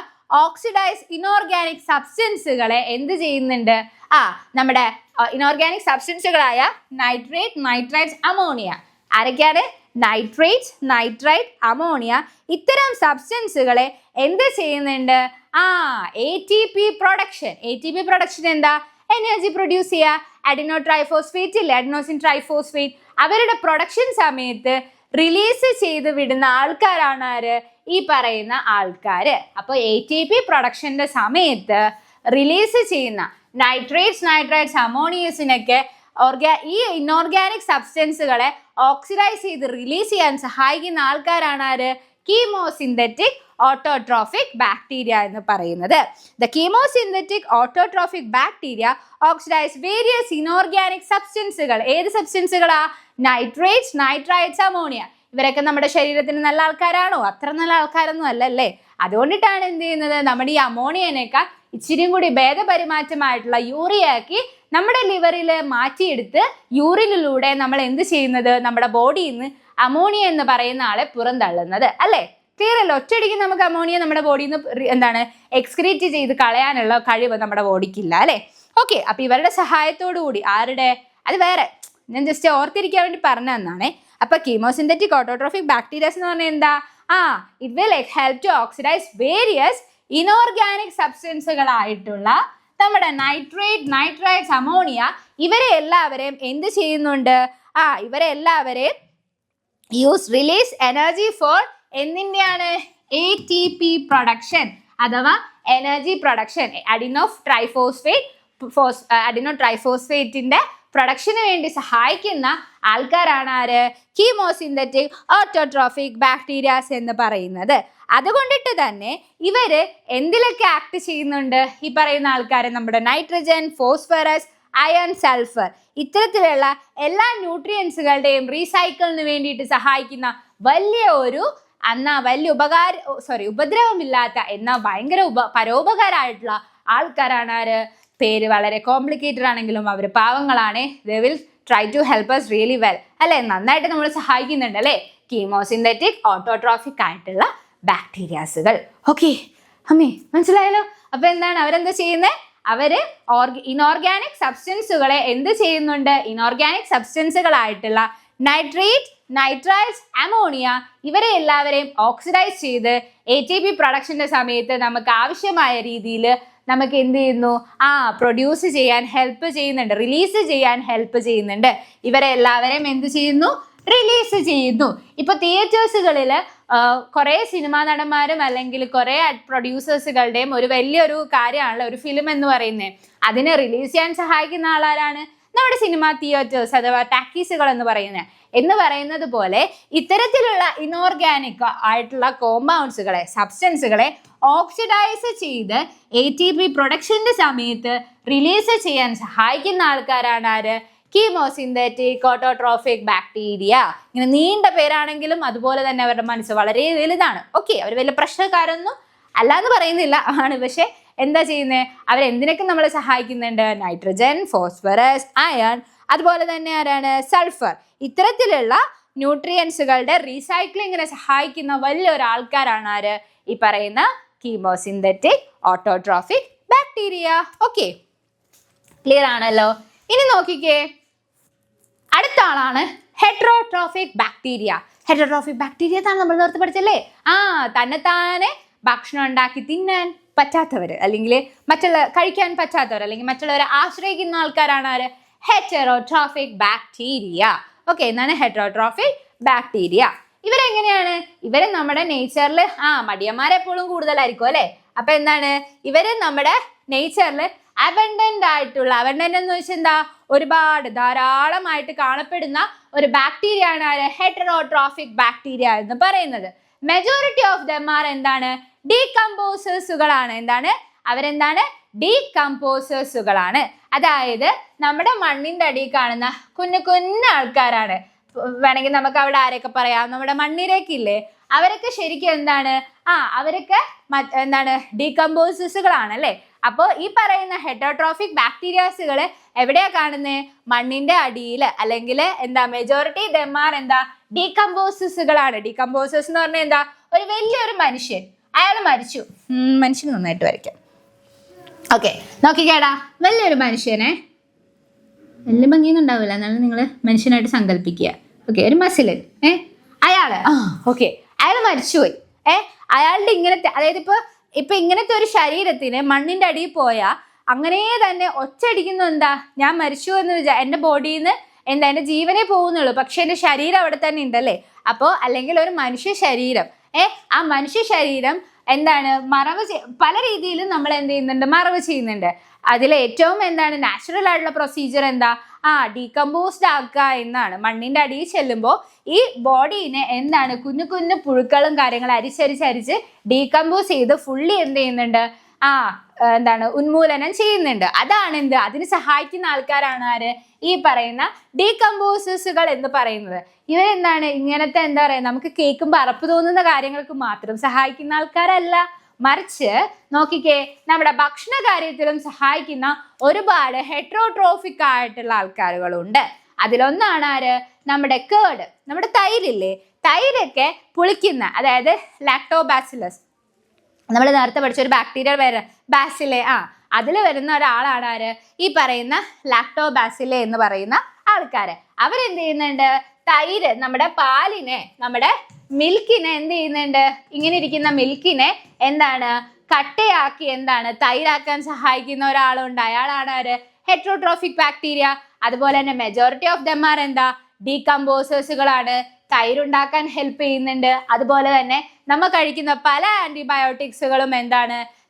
ഓക്സിഡൈസ് ഇനോർഗാനിക് സബ്സ്റ്റൻസുകളെ എന്ത് ചെയ്യുന്നുണ്ട്? നമ്മുടെ ഇനോർഗാനിക് സബ്സ്റ്റൻസുകളായ നൈട്രേറ്റ്, നൈട്രൈറ്റ്സ്, അമോണിയ. ആരൊക്കെയാണ്? Nitrate, nitrite, ammonia. ഇത്തരം സബ്സ്റ്റൻസുകളെ എന്ത് ചെയ്യുന്നുണ്ട്? ATP production. ATP പ്രൊഡക്ഷൻ എന്താ? എനർജി പ്രൊഡ്യൂസ് ചെയ്യുക. അഡിനോ ട്രൈഫോസ്ഫേറ്റ് ഇല്ലേ, അഡിനോസിൻ ട്രൈഫോസ്ഫേറ്റ്, അവരുടെ പ്രൊഡക്ഷൻ സമയത്ത് റിലീസ് ചെയ്ത് വിടുന്ന ആൾക്കാരാണ് ആര്? ഈ പറയുന്ന ആൾക്കാർ. അപ്പോൾ ATP പ്രൊഡക്ഷൻ്റെ സമയത്ത് റിലീസ് ചെയ്യുന്ന നൈട്രേറ്റ്സ്, നൈട്രൈറ്റ്സ്, അമോണിയസിനൊക്കെ ഈ ഇനോർഗാനിക് സബ്സ്റ്റൻസുകളെ ഓക്സിഡൈസ് ചെയ്ത് റിലീസ് ചെയ്യാൻ സഹായിക്കുന്ന ആൾക്കാരാണ് ആര്? കീമോസിന്തറ്റിക് ഓട്ടോട്രോഫിക് ബാക്ടീരിയ എന്ന് പറയുന്നത്. The chemosynthetic autotrophic bacteria oxidise various inorganic സബ്സ്റ്റൻസുകൾ. ഏത് സബ്സ്റ്റൻസുകളാ? Nitrates, nitrites, ammonia. ഇവരൊക്കെ നമ്മുടെ ശരീരത്തിന് നല്ല ആൾക്കാരാണോ? അത്ര നല്ല ആൾക്കാരൊന്നും അല്ലല്ലേ. അതുകൊണ്ടിട്ടാണ് എന്ത് ചെയ്യുന്നത്, നമ്മുടെ ഈ അമോണിയനേക്കാൾ ഇച്ചിരിയും കൂടി ഭേദപരിമാറ്റമായിട്ടുള്ള യൂറിയാക്കി നമ്മുടെ ലിവറിൽ മാറ്റിയെടുത്ത് യൂറിനിലൂടെ നമ്മൾ എന്ത് ചെയ്യുന്നത്, നമ്മുടെ ബോഡിയിൽ നിന്ന് അമോണിയ എന്ന് പറയുന്ന ആളെ പുറന്തള്ളുന്നത് അല്ലേ? ക്ലിയർ അല്ല? ഒറ്റയടിക്ക് നമുക്ക് അമോണിയ നമ്മുടെ ബോഡിയിൽ നിന്ന് എക്സ്ക്രീറ്റ് ചെയ്ത് കളയാനുള്ള കഴിവ് നമ്മുടെ ബോഡിക്കില്ല അല്ലേ? ഓക്കെ, അപ്പൊ ഇവരുടെ സഹായത്തോടു കൂടി ആരുടെ, അത് വേറെ, ഞാൻ ജസ്റ്റ് ഓർത്തിരിക്കാൻ വേണ്ടി പറഞ്ഞു തന്നാണേ. അപ്പൊ കീമോസിന്തറ്റിക് ഓട്ടോട്രോഫിക് ബാക്ടീരിയസ് എന്ന് പറഞ്ഞാൽ എന്താ? It will help to oxidise various inorganic സബ്സ്റ്റൻസുകളായിട്ടുള്ള നമ്മുടെ നൈട്രേറ്റ്, നൈട്രൈറ്റ്സ്, അമോണിയ, ഇവരെ എല്ലാവരെയും എന്ത് ചെയ്യുന്നുണ്ട്? ഇവരെ എല്ലാവരെയും റിലീസ് എനർജി ഫോർ എന്തിൻ്റെയാണ്? ATP പ്രൊഡക്ഷൻ അഥവാ എനർജി പ്രൊഡക്ഷൻ. അഡിനോ ട്രൈഫോസ്ഫേറ്റിന്റെ പ്രൊഡക്ഷന് വേണ്ടി സഹായിക്കുന്ന ആൾക്കാരാണ് ആര്? കീമോസിന്തറ്റിക് ഓട്ടോട്രോഫിക് ബാക്ടീരിയാസ് എന്ന് പറയുന്നത്. അതുകൊണ്ടിട്ട് തന്നെ ഇവര് എന്തിലൊക്കെ ആക്ട് ചെയ്യുന്നുണ്ട്? ഈ പറയുന്ന ആൾക്കാരെ നമ്മുടെ നൈട്രജൻ, ഫോസ്ഫറസ്, അയൺ, സൾഫർ ഇത്തരത്തിലുള്ള എല്ലാ ന്യൂട്രിയൻസുകളുടെയും റീസൈക്കിളിന് വേണ്ടിയിട്ട് സഹായിക്കുന്ന വലിയ ഉപദ്രവമില്ലാത്ത എന്നാൽ ഭയങ്കര പരോപകാരമായിട്ടുള്ള ആൾക്കാരാണ് ആര്? പേര് വളരെ കോംപ്ലിക്കേറ്റഡ് ആണെങ്കിലും അവർ പാവങ്ങളാണ്. They will try to help us really well അല്ലെ, നന്നായിട്ട് നമ്മൾ സഹായിക്കുന്നുണ്ട് അല്ലേ കീമോസിന്തറ്റിക് ഓട്ടോട്രോഫിക് ആയിട്ടുള്ള ബാക്ടീരിയാസുകൾ. ഓക്കെ അമ്മേ മനസ്സിലായല്ലോ. അപ്പൊ എന്താണ് അവരെന്താ ചെയ്യുന്നത്? അവര് ഇനോർഗാനിക് സബ്സ്റ്റൻസുകളെ എന്ത് ചെയ്യുന്നുണ്ട്? ഇനോർഗാനിക് സബ്സ്റ്റൻസുകളായിട്ടുള്ള നൈട്രേറ്റ്, നൈട്രൈറ്റ്സ്, അമോണിയ ഇവരെ എല്ലാവരെയും ഓക്സിഡൈസ് ചെയ്ത് ATP പ്രൊഡക്ഷന്റെ സമയത്ത് നമുക്ക് ആവശ്യമായ രീതിയിൽ നമുക്ക് എന്ത് ചെയ്യുന്നു? പ്രൊഡ്യൂസ് ചെയ്യാൻ ഹെൽപ്പ് ചെയ്യുന്നുണ്ട്, റിലീസ് ചെയ്യാൻ ഹെൽപ്പ് ചെയ്യുന്നുണ്ട്. ഇവരെ എല്ലാവരെയും എന്ത് ചെയ്യുന്നു? റിലീസ് ചെയ്യുന്നു. ഇപ്പൊ തിയേറ്റേഴ്സുകളിൽ കുറേ സിനിമാ നടന്മാരും അല്ലെങ്കിൽ കുറേ പ്രൊഡ്യൂസേഴ്സുകളുടെയും ഒരു വലിയൊരു കാര്യമാണല്ലോ ഒരു ഫിലിം എന്ന് പറയുന്നത്. അതിനെ റിലീസ് ചെയ്യാൻ സഹായിക്കുന്ന ആളാരാണ്? നമ്മുടെ സിനിമാ തിയേറ്റേഴ്സ് അഥവാ ടാക്കീസുകൾ എന്ന് പറയുന്നത് പോലെ ഇത്തരത്തിലുള്ള ഇനോർഗാനിക് ആയിട്ടുള്ള കോമ്പൗണ്ട്സുകളെ, സബ്സ്റ്റൻസുകളെ ഓക്സിഡൈസ് ചെയ്ത് ATP പ്രൊഡക്ഷന്റെ സമയത്ത് റിലീസ് ചെയ്യാൻ സഹായിക്കുന്ന ആൾക്കാരാണ് ആര്? Chemosynthetic autotrophic bacteria. ഇങ്ങനെ നീണ്ട പേരാണെങ്കിലും അതുപോലെ തന്നെ അവരുടെ മനസ്സ് വളരെ വലുതാണ്. ഓക്കെ, അവർ വലിയ പ്രശ്നക്കാരൊന്നും അല്ലാന്ന് പറയുന്നില്ല ആണ്. പക്ഷെ എന്താ ചെയ്യുന്നത്? അവരെന്തിനൊക്കെ നമ്മളെ സഹായിക്കുന്നുണ്ട്? നൈട്രജൻ, ഫോസ്ഫറസ്, അയൺ, അതുപോലെ തന്നെ ആരാണ്? സൾഫർ. ഇത്തരത്തിലുള്ള ന്യൂട്രിയൻസുകളുടെ റീസൈക്ലിങ്ങിനെ സഹായിക്കുന്ന വലിയൊരാൾക്കാരാണ് ആര്? ഈ പറയുന്ന chemosynthetic autotrophic bacteria. Okay, clear ആണല്ലോ. ഇനി നോക്കിക്കേ, അടുത്ത ആളാണ് ഹെറ്ററോട്രോഫിക് ബാക്ടീരിയ. ഹെറ്ററോട്രോഫിക് ബാക്ടീരിയ നമ്മൾ നേരത്തെ പഠിച്ചല്ലേ? തന്നെത്താനെ ഭക്ഷണം ഉണ്ടാക്കി തിന്നാൻ പറ്റാത്തവർ അല്ലെങ്കിൽ കഴിക്കാൻ പറ്റാത്തവർ അല്ലെങ്കിൽ മറ്റുള്ളവരെ ആശ്രയിക്കുന്ന ആൾക്കാരാണ് ആര്? Heterotrophic bacteria. ഓക്കെ, എന്താണ് ഹെറ്ററോട്രോഫിക് ബാക്ടീരിയ? ഇവരെങ്ങനെയാണ്? ഇവര് നമ്മുടെ നേച്ചറിൽ മടിയന്മാരെപ്പോഴും കൂടുതലായിരിക്കും അല്ലെ. അപ്പൊ എന്താണ്? ഇവര് നമ്മുടെ നേച്ചറിൽ അബണ്ടന്റ് എന്ന് വെച്ചാൽ എന്താ? ഒരുപാട് ധാരാളമായിട്ട് കാണപ്പെടുന്ന ഒരു ബാക്ടീരിയ ആണ് ആര്? ഹെറ്ററോട്രോഫിക് ബാക്ടീരിയ എന്ന് പറയുന്നത്. മെജോറിറ്റി ഓഫ് ദം ആർ എന്താണ്? ഡീകമ്പോസേഴ്സുകളാണ്. അവരെന്താണ്? ഡീകമ്പോസേഴ്സുകളാണ്. അതായത് നമ്മുടെ മണ്ണിന്റെ അടിയിൽ കാണുന്ന കുഞ്ഞു ആൾക്കാരാണ്. വേണമെങ്കിൽ നമുക്ക് അവിടെ ആരെയൊക്കെ പറയാം? നമ്മുടെ മണ്ണിരക്കില്ലേ, അവരൊക്കെ ശരിക്കും എന്താണ്? അവരൊക്കെ ഡീകമ്പോസേഴ്സുകളാണ് അല്ലേ. അപ്പോൾ ഈ പറയുന്ന ഹെറ്ററോട്രോഫിക് ബാക്ടീരിയാസുകള് എവിടെയാ കാണുന്നത്? മണ്ണിന്റെ അടിയിൽ. അല്ലെങ്കിൽ മെജോറിറ്റി ദെമാർ ഡീകമ്പോസേഴ്സുകളാണ്. ഡീകമ്പോസേഴ്സ് എന്ന് പറഞ്ഞാൽ എന്താ? ഒരു വലിയൊരു മനുഷ്യൻ, അയാൾ മരിച്ചു. മനുഷ്യന് നന്നായിട്ട് വരയ്ക്കാം. ഓക്കെ, നോക്കിക്കേടാ, വലിയൊരു മനുഷ്യനെ വലിയ ഭംഗിയൊന്നും ഉണ്ടാവില്ല, എന്നാലും നിങ്ങൾ മനുഷ്യനായിട്ട് സങ്കല്പിക്കുക. ഓക്കെ, ഒരു മസിലൻ അയാള് അയാൾ മരിച്ചുപോയി. അയാളുടെ ഇങ്ങനത്തെ, അതായത് ഇപ്പൊ ഇങ്ങനത്തെ ഒരു ശരീരത്തിന് മണ്ണിന്റെ അടിയിൽ പോയാൽ അങ്ങനെ തന്നെ ഒച്ചടിക്കുന്നു. ഞാൻ മരിച്ചു എന്ന് എൻ്റെ ബോഡിയിൽ നിന്ന് എൻ്റെ ജീവനെ പോകുന്നുള്ളൂ, പക്ഷെ എൻ്റെ ശരീരം അവിടെ തന്നെ ഉണ്ടല്ലേ. അപ്പോൾ അല്ലെങ്കിൽ ഒരു മനുഷ്യ ശരീരം ആ മനുഷ്യ ശരീരം പല രീതിയിലും നമ്മൾ എന്ത് ചെയ്യുന്നുണ്ട്? മറവ് ചെയ്യുന്നുണ്ട്. അതിൽ ഏറ്റവും നാച്ചുറൽ ആയിട്ടുള്ള പ്രൊസീജിയർ ഡീകമ്പോസ്ഡ് ആക്കുക എന്നാണ്. മണ്ണിന്റെ അടിയിൽ ചെല്ലുമ്പോൾ ഈ ബോഡീനെ കുഞ്ഞു പുഴുക്കളും കാര്യങ്ങളും അരിച്ചരിച്ച് ഡീകമ്പോസ് ചെയ്ത് ഫുള്ളി എന്ത് ചെയ്യുന്നുണ്ട്? ഉന്മൂലനം ചെയ്യുന്നുണ്ട്. അതിന് സഹായിക്കുന്ന ആൾക്കാരാണ് ആര്? ഈ പറയുന്ന ഡീകമ്പോസേഴ്സുകൾ എന്ന് പറയുന്നത്. ഇങ്ങനത്തെ നമുക്ക് കേൾക്കുമ്പോൾ അറപ്പ് തോന്നുന്ന കാര്യങ്ങൾക്ക് മാത്രം സഹായിക്കുന്ന ആൾക്കാരല്ല, മറിച്ച് നോക്കിക്കേ, നമ്മുടെ ഭക്ഷണ കാര്യത്തിലും സഹായിക്കുന്ന ഒരുപാട് ഹെറ്ററോട്രോഫിക് ആയിട്ടുള്ള ആൾക്കാരുകളുണ്ട്. അതിലൊന്നാണ് ആര്? നമ്മുടെ കേർഡ്, നമ്മുടെ തൈരില്ലേ, തൈരൊക്കെ പുളിക്കുന്ന, അതായത് ലാക്ടോബാസിലസ്. നമ്മൾ നേരത്തെ പഠിച്ച ഒരു ബാക്ടീരിയ ബാസിലെ അതിൽ വരുന്ന ഒരാളാണ് ആര്? ഈ പറയുന്ന ലാക്ടോബാസിലെ എന്ന് പറയുന്ന ആൾക്കാര്. അവരെന്ത് ചെയ്യുന്നുണ്ട്? തൈര്, നമ്മുടെ പാലിനെ, നമ്മുടെ മിൽക്കിനെ എന്ത് ചെയ്യുന്നുണ്ട്? ഇങ്ങനെ ഇരിക്കുന്ന മിൽക്കിനെ കട്ടയാക്കി തൈരാക്കാൻ സഹായിക്കുന്ന ഒരാളുണ്ട്. അയാളാണ് ആര്? Heterotrophic bacteria. അതുപോലെ തന്നെ മെജോറിറ്റി ഓഫ് ദം ആർ ഡീകമ്പോസേഴ്സുകളാണ്. തൈരുണ്ടാക്കാൻ ഹെൽപ്പ് ചെയ്യുന്നുണ്ട്. അതുപോലെ തന്നെ നമ്മൾ കഴിക്കുന്ന പല ആന്റിബയോട്ടിക്സുകളും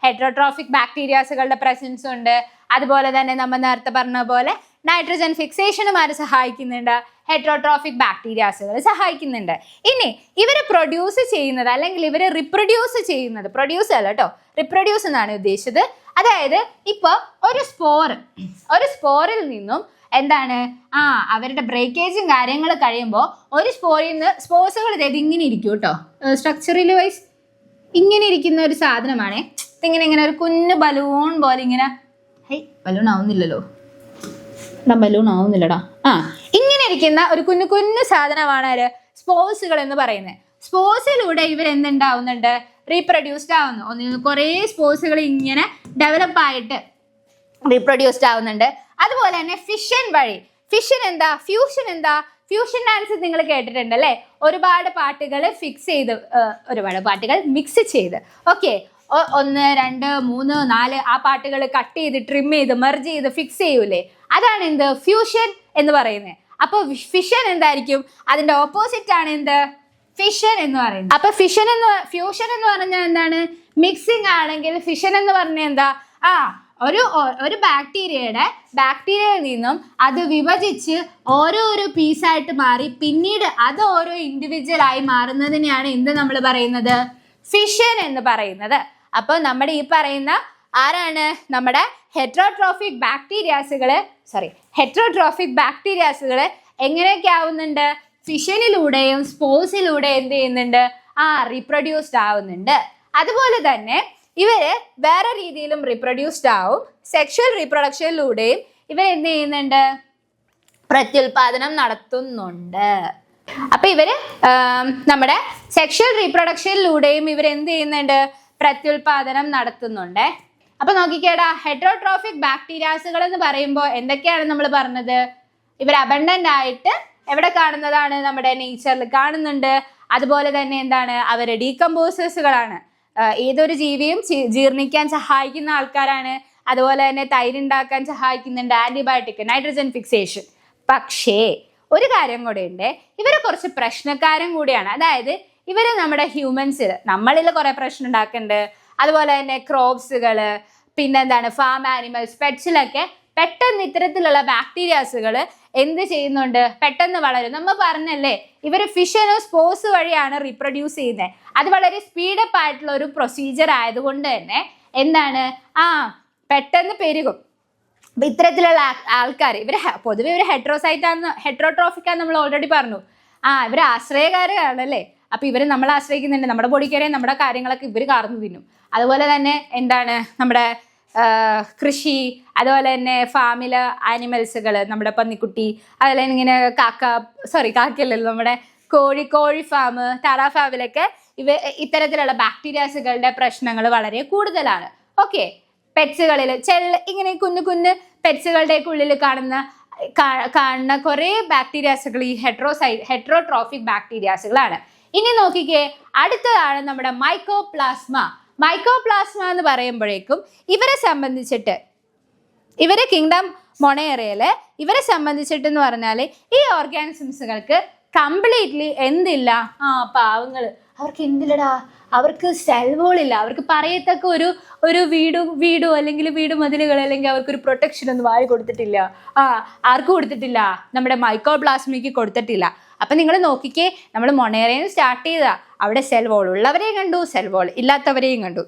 ഹെറ്ററോട്രോഫിക് ബാക്ടീരിയാസുകളുടെ പ്രസൻസ് ഉണ്ട്. അതുപോലെ തന്നെ നമ്മൾ നേരത്തെ പറഞ്ഞ പോലെ നൈട്രജൻ ഫിക്സേഷനും ആര് സഹായിക്കുന്നുണ്ട്? ഹെറ്ററോട്രോഫിക് ബാക്ടീരിയാസുകൾ സഹായിക്കുന്നുണ്ട്. ഇനി ഇവർ പ്രൊഡ്യൂസ് ചെയ്യുന്നത് അല്ലെങ്കിൽ ഇവർ റിപ്രൊഡ്യൂസ് ചെയ്യുന്നത്, പ്രൊഡ്യൂസ് അല്ല കേട്ടോ, റിപ്രൊഡ്യൂസ് എന്നാണ് ഉദ്ദേശിച്ചത്. അതായത് ഇപ്പോൾ ഒരു സ്പോറിൽ നിന്നും എന്താണ് അവരുടെ ബ്രേക്കേജും കാര്യങ്ങൾ കഴിയുമ്പോൾ ഒരു സ്പോറിൽ നിന്ന് സ്പോർസുകൾ ഇങ്ങനെ ഇരിക്കും കേട്ടോ, സ്ട്രക്ചറിൽ വൈസ് ഇങ്ങനെ ഇരിക്കുന്ന ഒരു സാധനമാണേ. ഇങ്ങനെ ഒരു കുഞ്ഞു ബലൂൺ പോലെ ഇങ്ങനെ, ബലൂൺ ആവുന്നില്ലല്ലോ, ബലൂൺ ആവുന്നില്ലടാ. ഇങ്ങനെ ഇരിക്കുന്ന ഒരു കുഞ്ഞു സാധനമാണ് സ്പോർസുകൾ എന്ന് പറയുന്നത്. സ്പോർസിലൂടെ ഇവർ എന്തുണ്ടാവുന്നുണ്ട്? റീപ്രൊഡ്യൂസ്ഡ് ആവുന്നു. ഒന്നിൽ കുറേ സ്പോർസുകൾ ഇങ്ങനെ ഡെവലപ്പ് ആയിട്ട് റീപ്രൊഡ്യൂസ്ഡ് ആവുന്നുണ്ട്. അതുപോലെ തന്നെ ഫിഷൻ വഴി, ഫ്യൂഷൻ ഡാൻസ് നിങ്ങൾ കേട്ടിട്ടുണ്ട് അല്ലേ? ഒരുപാട് പാട്ടുകൾ മിക്സ് ചെയ്ത്, ഓക്കെ, 1, 2, 3, 4 ആ പാട്ടുകൾ കട്ട് ചെയ്ത് ട്രിം ചെയ്ത് മെർജ് ചെയ്ത് ഫിക്സ് ചെയ്യൂലേ, അതാണ് എന്ത്? ഫ്യൂഷൻ എന്ന് പറയുന്നത്. അപ്പോൾ ഫിഷൻ എന്തായിരിക്കും? അതിന്റെ ഓപ്പോസിറ്റ് ആണ് എന്ത്? ഫിഷൻ എന്ന് പറയുന്നത്. അപ്പൊ ഫ്യൂഷൻ എന്ന് പറഞ്ഞാൽ എന്താണ്? മിക്സിംഗ് ആണെങ്കിൽ ഫിഷൻ എന്ന് പറഞ്ഞാൽ എന്താ? ഒരു ബാക്ടീരിയയിൽ നിന്നും അത് വിഭജിച്ച് ഓരോരോ പീസായിട്ട് മാറി പിന്നീട് അത് ഓരോ ഇൻഡിവിജ്വൽ ആയി മാറുന്നതിനെയാണ് എന്ത് നമ്മൾ പറയുന്നത്? ഫിഷൻ എന്ന് പറയുന്നത്. അപ്പോൾ നമ്മുടെ ഈ പറയുന്ന ആരാണ്? നമ്മുടെ ഹെറ്ററോട്രോഫിക് ബാക്ടീരിയാസുകൾ എങ്ങനെയൊക്കെ ആവുന്നുണ്ട്? ഫിഷനിലൂടെയും സ്പോർസിലൂടെയും എന്ത് ചെയ്യുന്നുണ്ട്? റീപ്രൊഡ്യൂസ്ഡ് ആവുന്നുണ്ട്. അതുപോലെ തന്നെ ഇവര് വേറെ രീതിയിലും റീപ്രൊഡ്യൂസ്ഡ് ആവും. സെക്ഷൽ റീപ്രൊഡക്ഷനിലൂടെയും ഇവർ എന്ത് ചെയ്യുന്നുണ്ട്? പ്രത്യുൽപാദനം നടത്തുന്നുണ്ട്. അപ്പൊ ഇവര് നമ്മുടെ സെക്ഷൽ റീപ്രൊഡക്ഷനിലൂടെയും ഇവർ എന്ത് ചെയ്യുന്നുണ്ട്? പ്രത്യുൽപാദനം നടത്തുന്നുണ്ട്. അപ്പൊ നോക്കിക്കേടാ, ഹെറ്ററോട്രോഫിക് ബാക്ടീരിയാസുകൾ എന്ന് പറയുമ്പോൾ എന്തൊക്കെയാണ് നമ്മൾ പറഞ്ഞത്? ഇവർ അബണ്ടന്റ് ആയിട്ട് എവിടെ കാണുന്നതാണ്? നമ്മുടെ നേച്ചറിൽ കാണുന്നുണ്ട്. അതുപോലെ തന്നെ എന്താണ്? അവർ ഡീകമ്പോസേഴ്സുകളാണ്. ഏതൊരു ജീവിയും ജീർണിക്കാൻ സഹായിക്കുന്ന ആൾക്കാരാണ്. അതുപോലെ തന്നെ തൈരുണ്ടാക്കാൻ സഹായിക്കുന്നുണ്ട്, ആന്റിബയോട്ടിക്, നൈട്രജൻ ഫിക്സേഷൻ. പക്ഷേ ഒരു കാര്യം കൂടെ ഉണ്ട്, ഇവര് കുറച്ച് പ്രശ്നക്കാരും കൂടിയാണ്. അതായത് ഇവര് നമ്മുടെ നമ്മളിൽ കുറെ പ്രശ്നം ഉണ്ടാക്കുന്നുണ്ട്. അതുപോലെ തന്നെ ക്രോപ്സുകൾ, പിന്നെന്താണ് ഫാം ആനിമൽസ്, പെറ്റ്സിലൊക്കെ പെട്ടെന്ന് ഇത്തരത്തിലുള്ള ബാക്ടീരിയാസുകൾ എന്ത് ചെയ്യുന്നുണ്ട്? പെട്ടെന്ന് വളരും. നമ്മൾ പറഞ്ഞല്ലേ, ഇവർ ഫിഷനോ സ്പോർസ് വഴിയാണ് റീപ്രൊഡ്യൂസ് ചെയ്യുന്നത്. അത് വളരെ സ്പീഡപ്പ് ആയിട്ടുള്ള ഒരു പ്രൊസീജിയർ ആയതുകൊണ്ട് തന്നെ എന്താണ്? പെട്ടെന്ന് പെരുകും. അപ്പൊ ഇത്തരത്തിലുള്ള ആൾക്കാർ പൊതുവെ ഇവർ ഹെറ്ററോട്രോഫിക് ആണെന്ന് നമ്മൾ ഓൾറെഡി പറഞ്ഞു. ഇവർ ആശ്രയകാരാണല്ലേ. അപ്പൊ ഇവർ നമ്മളെ ആശ്രയിക്കുന്നുണ്ട്. നമ്മുടെ ബോഡിക്കരെ നമ്മുടെ കാര്യങ്ങളൊക്കെ ഇവർ കാർന്നു തിന്നും. അതുപോലെ തന്നെ എന്താണ്? നമ്മുടെ അതുപോലെ തന്നെ ഫാമിലെ ആനിമൽസുകൾ, നമ്മുടെ പന്നിക്കുട്ടി, അതുപോലെ ഇങ്ങനെ കാക്കയല്ലല്ലോ, നമ്മുടെ കോഴി ഫാം, താറാ ഫാമിലൊക്കെ ഇത്തരത്തിലുള്ള ബാക്ടീരിയാസുകളുടെ പ്രശ്നങ്ങൾ വളരെ കൂടുതലാണ്. ഓക്കെ, പെറ്റ്സുകളിൽ ഇങ്ങനെ കുഞ്ഞു പെറ്റ്സുകളുടെ ഉള്ളിൽ കാണുന്ന കുറേ ബാക്ടീരിയാസുകൾ ഈ ഹെറ്ററോട്രോഫിക് ബാക്ടീരിയാസുകളാണ്. ഇനി നോക്കിക്കേ, അടുത്തതാണ് നമ്മുടെ മൈക്കോപ്ലാസ്മ എന്ന് പറയുമ്പോഴേക്കും ഇവരെ കിങ്ഡം മൊണേറയില് ഇവരെ സംബന്ധിച്ചിട്ടെന്ന് പറഞ്ഞാൽ ഈ ഓർഗാനിസംസുകൾക്ക് കംപ്ലീറ്റ്ലി എന്തില്ല? പാവങ്ങൾ, അവർക്ക് എന്തില്ലടാ? അവർക്ക് സെൽവോളില്ല. അവർക്ക് പറയത്തക്ക ഒരു വീടോ അല്ലെങ്കിൽ വീട് മതിലുകൾ അല്ലെങ്കിൽ അവർക്കൊരു പ്രൊട്ടക്ഷൻ ഒന്നും ആര് കൊടുത്തിട്ടില്ല? ആർക്ക് കൊടുത്തിട്ടില്ല? നമ്മുടെ മൈക്കോപ്ലാസ്മയ്ക്ക് കൊടുത്തിട്ടില്ല. അപ്പം നിങ്ങൾ നോക്കിക്കേ, നമ്മൾ മൊണേറയിൽ സ്റ്റാർട്ട് ചെയ്താൽ അവിടെ സെൽവോൾ ഉള്ളവരെയും കണ്ടു, സെൽവോൾ ഇല്ലാത്തവരെയും കണ്ടു.